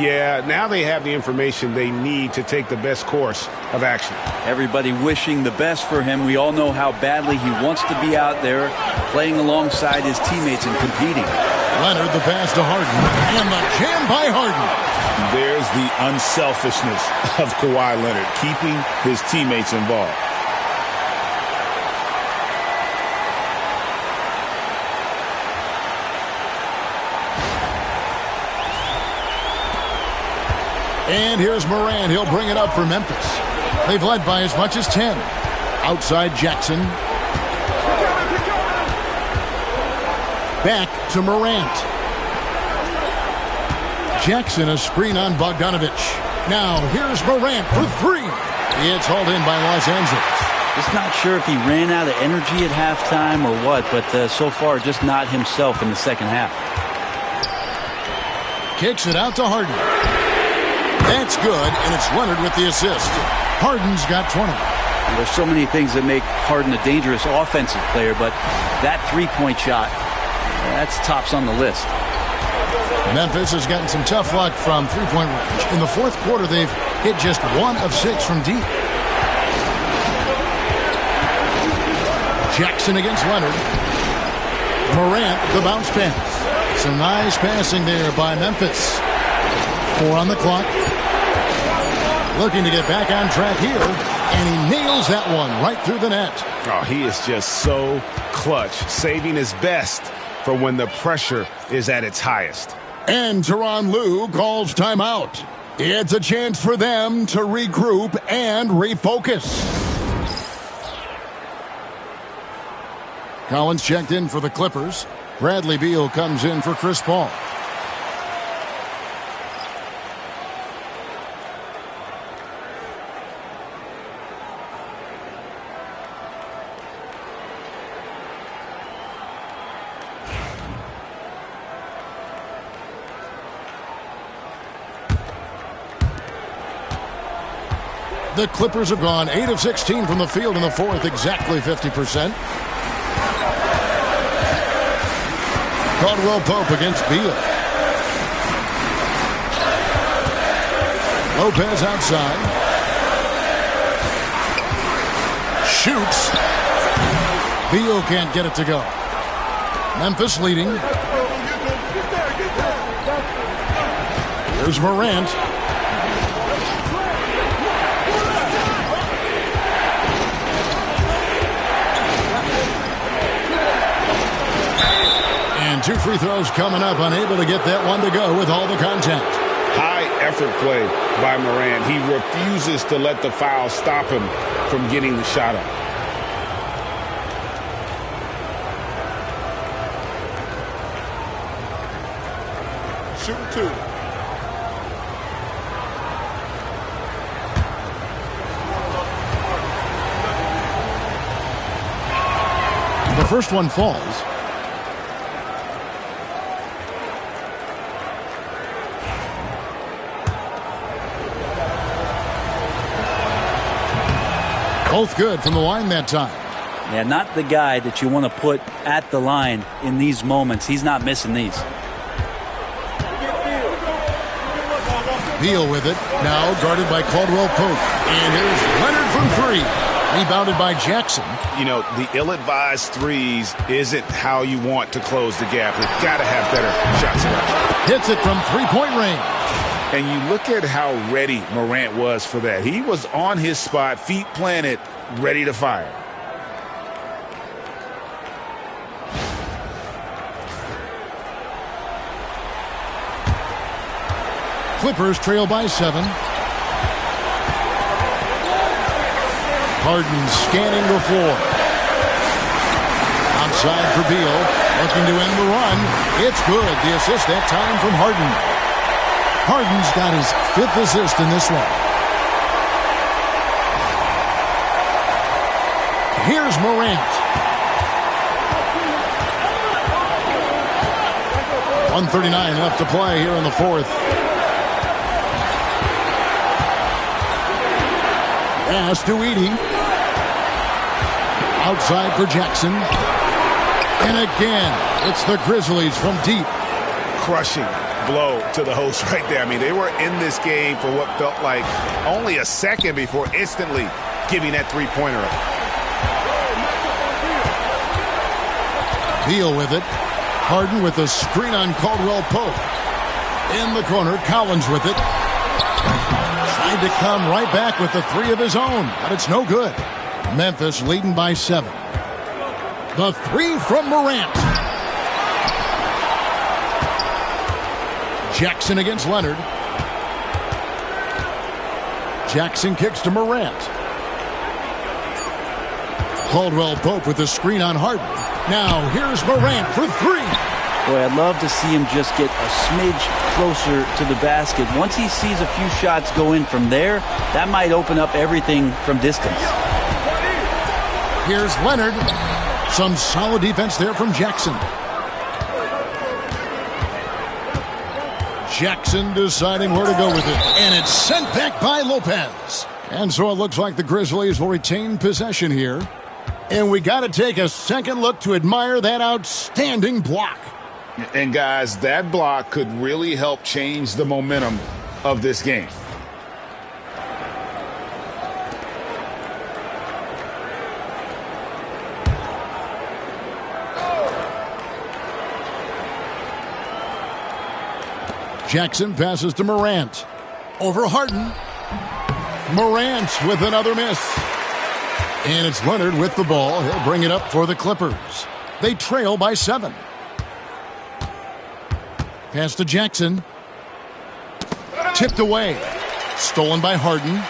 Speaker 2: Yeah, now they have the information they need to take the best course of action.
Speaker 4: Everybody wishing the best for him. We all know how badly he wants to be out there playing alongside his teammates and competing.
Speaker 1: Leonard, the pass to Harden, and the jam by Harden.
Speaker 3: There's the unselfishness of Kawhi Leonard, keeping his teammates involved.
Speaker 1: And here's Morant. He'll bring it up for Memphis. They've led by as much as 10. Outside Jackson. Back to Morant. Jackson, a screen on Bogdanovich. Now, here's Morant for 3. It's hauled in by Los Angeles.
Speaker 4: Just not sure if he ran out of energy at halftime or what, but so far just not himself in the second half.
Speaker 1: Kicks it out to Harden. That's good, and it's Leonard with the assist. Harden's got 20.
Speaker 4: There's so many things that make Harden a dangerous offensive player, but that three-point shot, that's tops on the list.
Speaker 1: Memphis has gotten some tough luck from three-point range. In the fourth quarter, they've hit just 1 of 6 from deep. Jackson against Leonard. Morant, the bounce pass. Some nice passing there by Memphis. 4 on the clock. Looking to get back on track here, and he nails that one right through the net.
Speaker 2: Oh, he is just so clutch, saving his best for when the pressure is at its highest.
Speaker 1: And Tyronn Lue calls timeout. It's a chance for them to regroup and refocus. Collins checked in for the Clippers. Bradley Beal comes in for Chris Paul. The Clippers have gone 8 of 16 from the field in the fourth, exactly 50%. Caldwell Pope against Beal. Lopez outside. Shoots. Beal can't get it to go. Memphis leading. Here's Morant. And 2 free throws coming up, unable to get that one to go with all the contact.
Speaker 2: High effort play by Morant. He refuses to let the foul stop him from getting the shot up.
Speaker 11: Shooting 2.
Speaker 1: The first one falls. Both good from the line that time.
Speaker 4: Yeah, not the guy that you want to put at the line in these moments. He's not missing these.
Speaker 1: Beal with it. Now guarded by Caldwell Pope. And here's Leonard from 3. Rebounded by Jackson.
Speaker 2: You know, the ill-advised threes isn't how you want to close the gap. You've got to have better shot selection.
Speaker 1: Hits it from three-point range.
Speaker 2: And you look at how ready Morant was for that. He was on his spot, feet planted, ready to fire.
Speaker 1: Clippers trail by 7. Harden scanning the floor. Outside for Beal. Looking to end the run. It's good. The assist that time from Harden. Harden's got his 5th assist in this one. Here's Morant. 1:39 left to play here in the 4th. Pass to Edey. Outside for Jackson. And again, it's the Grizzlies from deep.
Speaker 2: Crushing blow to the host right there. I mean, they were in this game for what felt like only a second before instantly giving that three-pointer up.
Speaker 1: Beal with it. Harden with a screen on Caldwell Pope. In the corner, Collins with it. Tried to come right back with the 3 of his own, but it's no good. Memphis leading by 7. The 3 from Morant. Jackson against Leonard. Jackson kicks to Morant. Caldwell Pope with the screen on Harden. Now here's Morant for 3.
Speaker 4: Boy, I'd love to see him just get a smidge closer to the basket. Once he sees a few shots go in from there, that might open up everything from distance.
Speaker 1: Here's Leonard. Some solid defense there from Jackson. Jackson deciding where to go with it. And it's sent back by Lopez. And so it looks like the Grizzlies will retain possession here. And we got to take a second look to admire that outstanding block.
Speaker 2: And guys, that block could really help change the momentum of this game.
Speaker 1: Jackson passes to Morant. Over Harden. Morant with another miss. And it's Leonard with the ball. He'll bring it up for the Clippers. They trail by 7. Pass to Jackson. Tipped away. Stolen by Harden.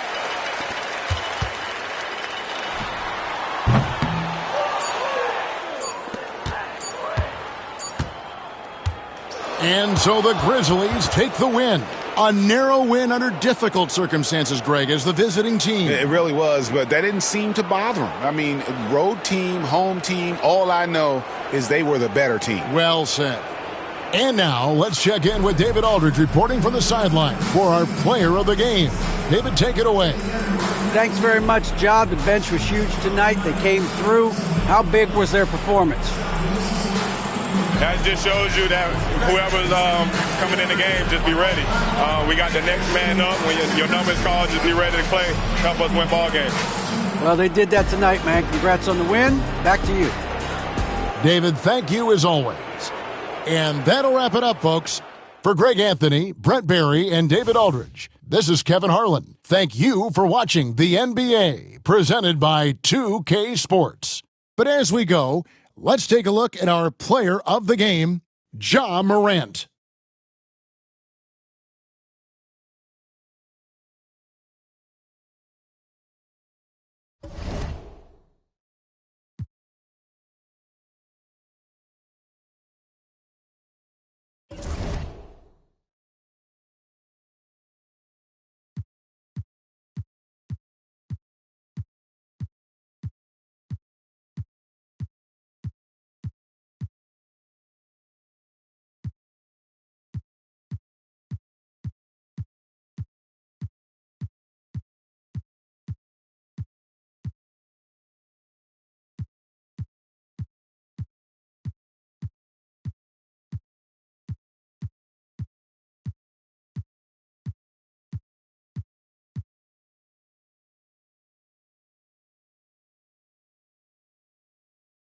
Speaker 1: And so the Grizzlies take the win. A narrow win under difficult circumstances, Greg, as the visiting team.
Speaker 2: It really was, but that didn't seem to bother them. I mean, road team, home team, all I know is they were the better team.
Speaker 1: Well said. And now, let's check in with David Aldridge reporting from the sideline for our player of the game. David, take it away.
Speaker 7: Thanks very much, John. The bench was huge tonight. They came through. How big was their performance?
Speaker 12: That just shows you that whoever's coming in the game, just be ready. We got the next man up. When your number's called, just be ready to play. Help us win ball games.
Speaker 7: Well, they did that tonight, man. Congrats on the win. Back to you.
Speaker 1: David, thank you as always. And that'll wrap it up, folks. For Greg Anthony, Brent Barry, and David Aldridge, this is Kevin Harlan. Thank you for watching the NBA, presented by 2K Sports. But as we go, let's take a look at our player of the game, Ja Morant.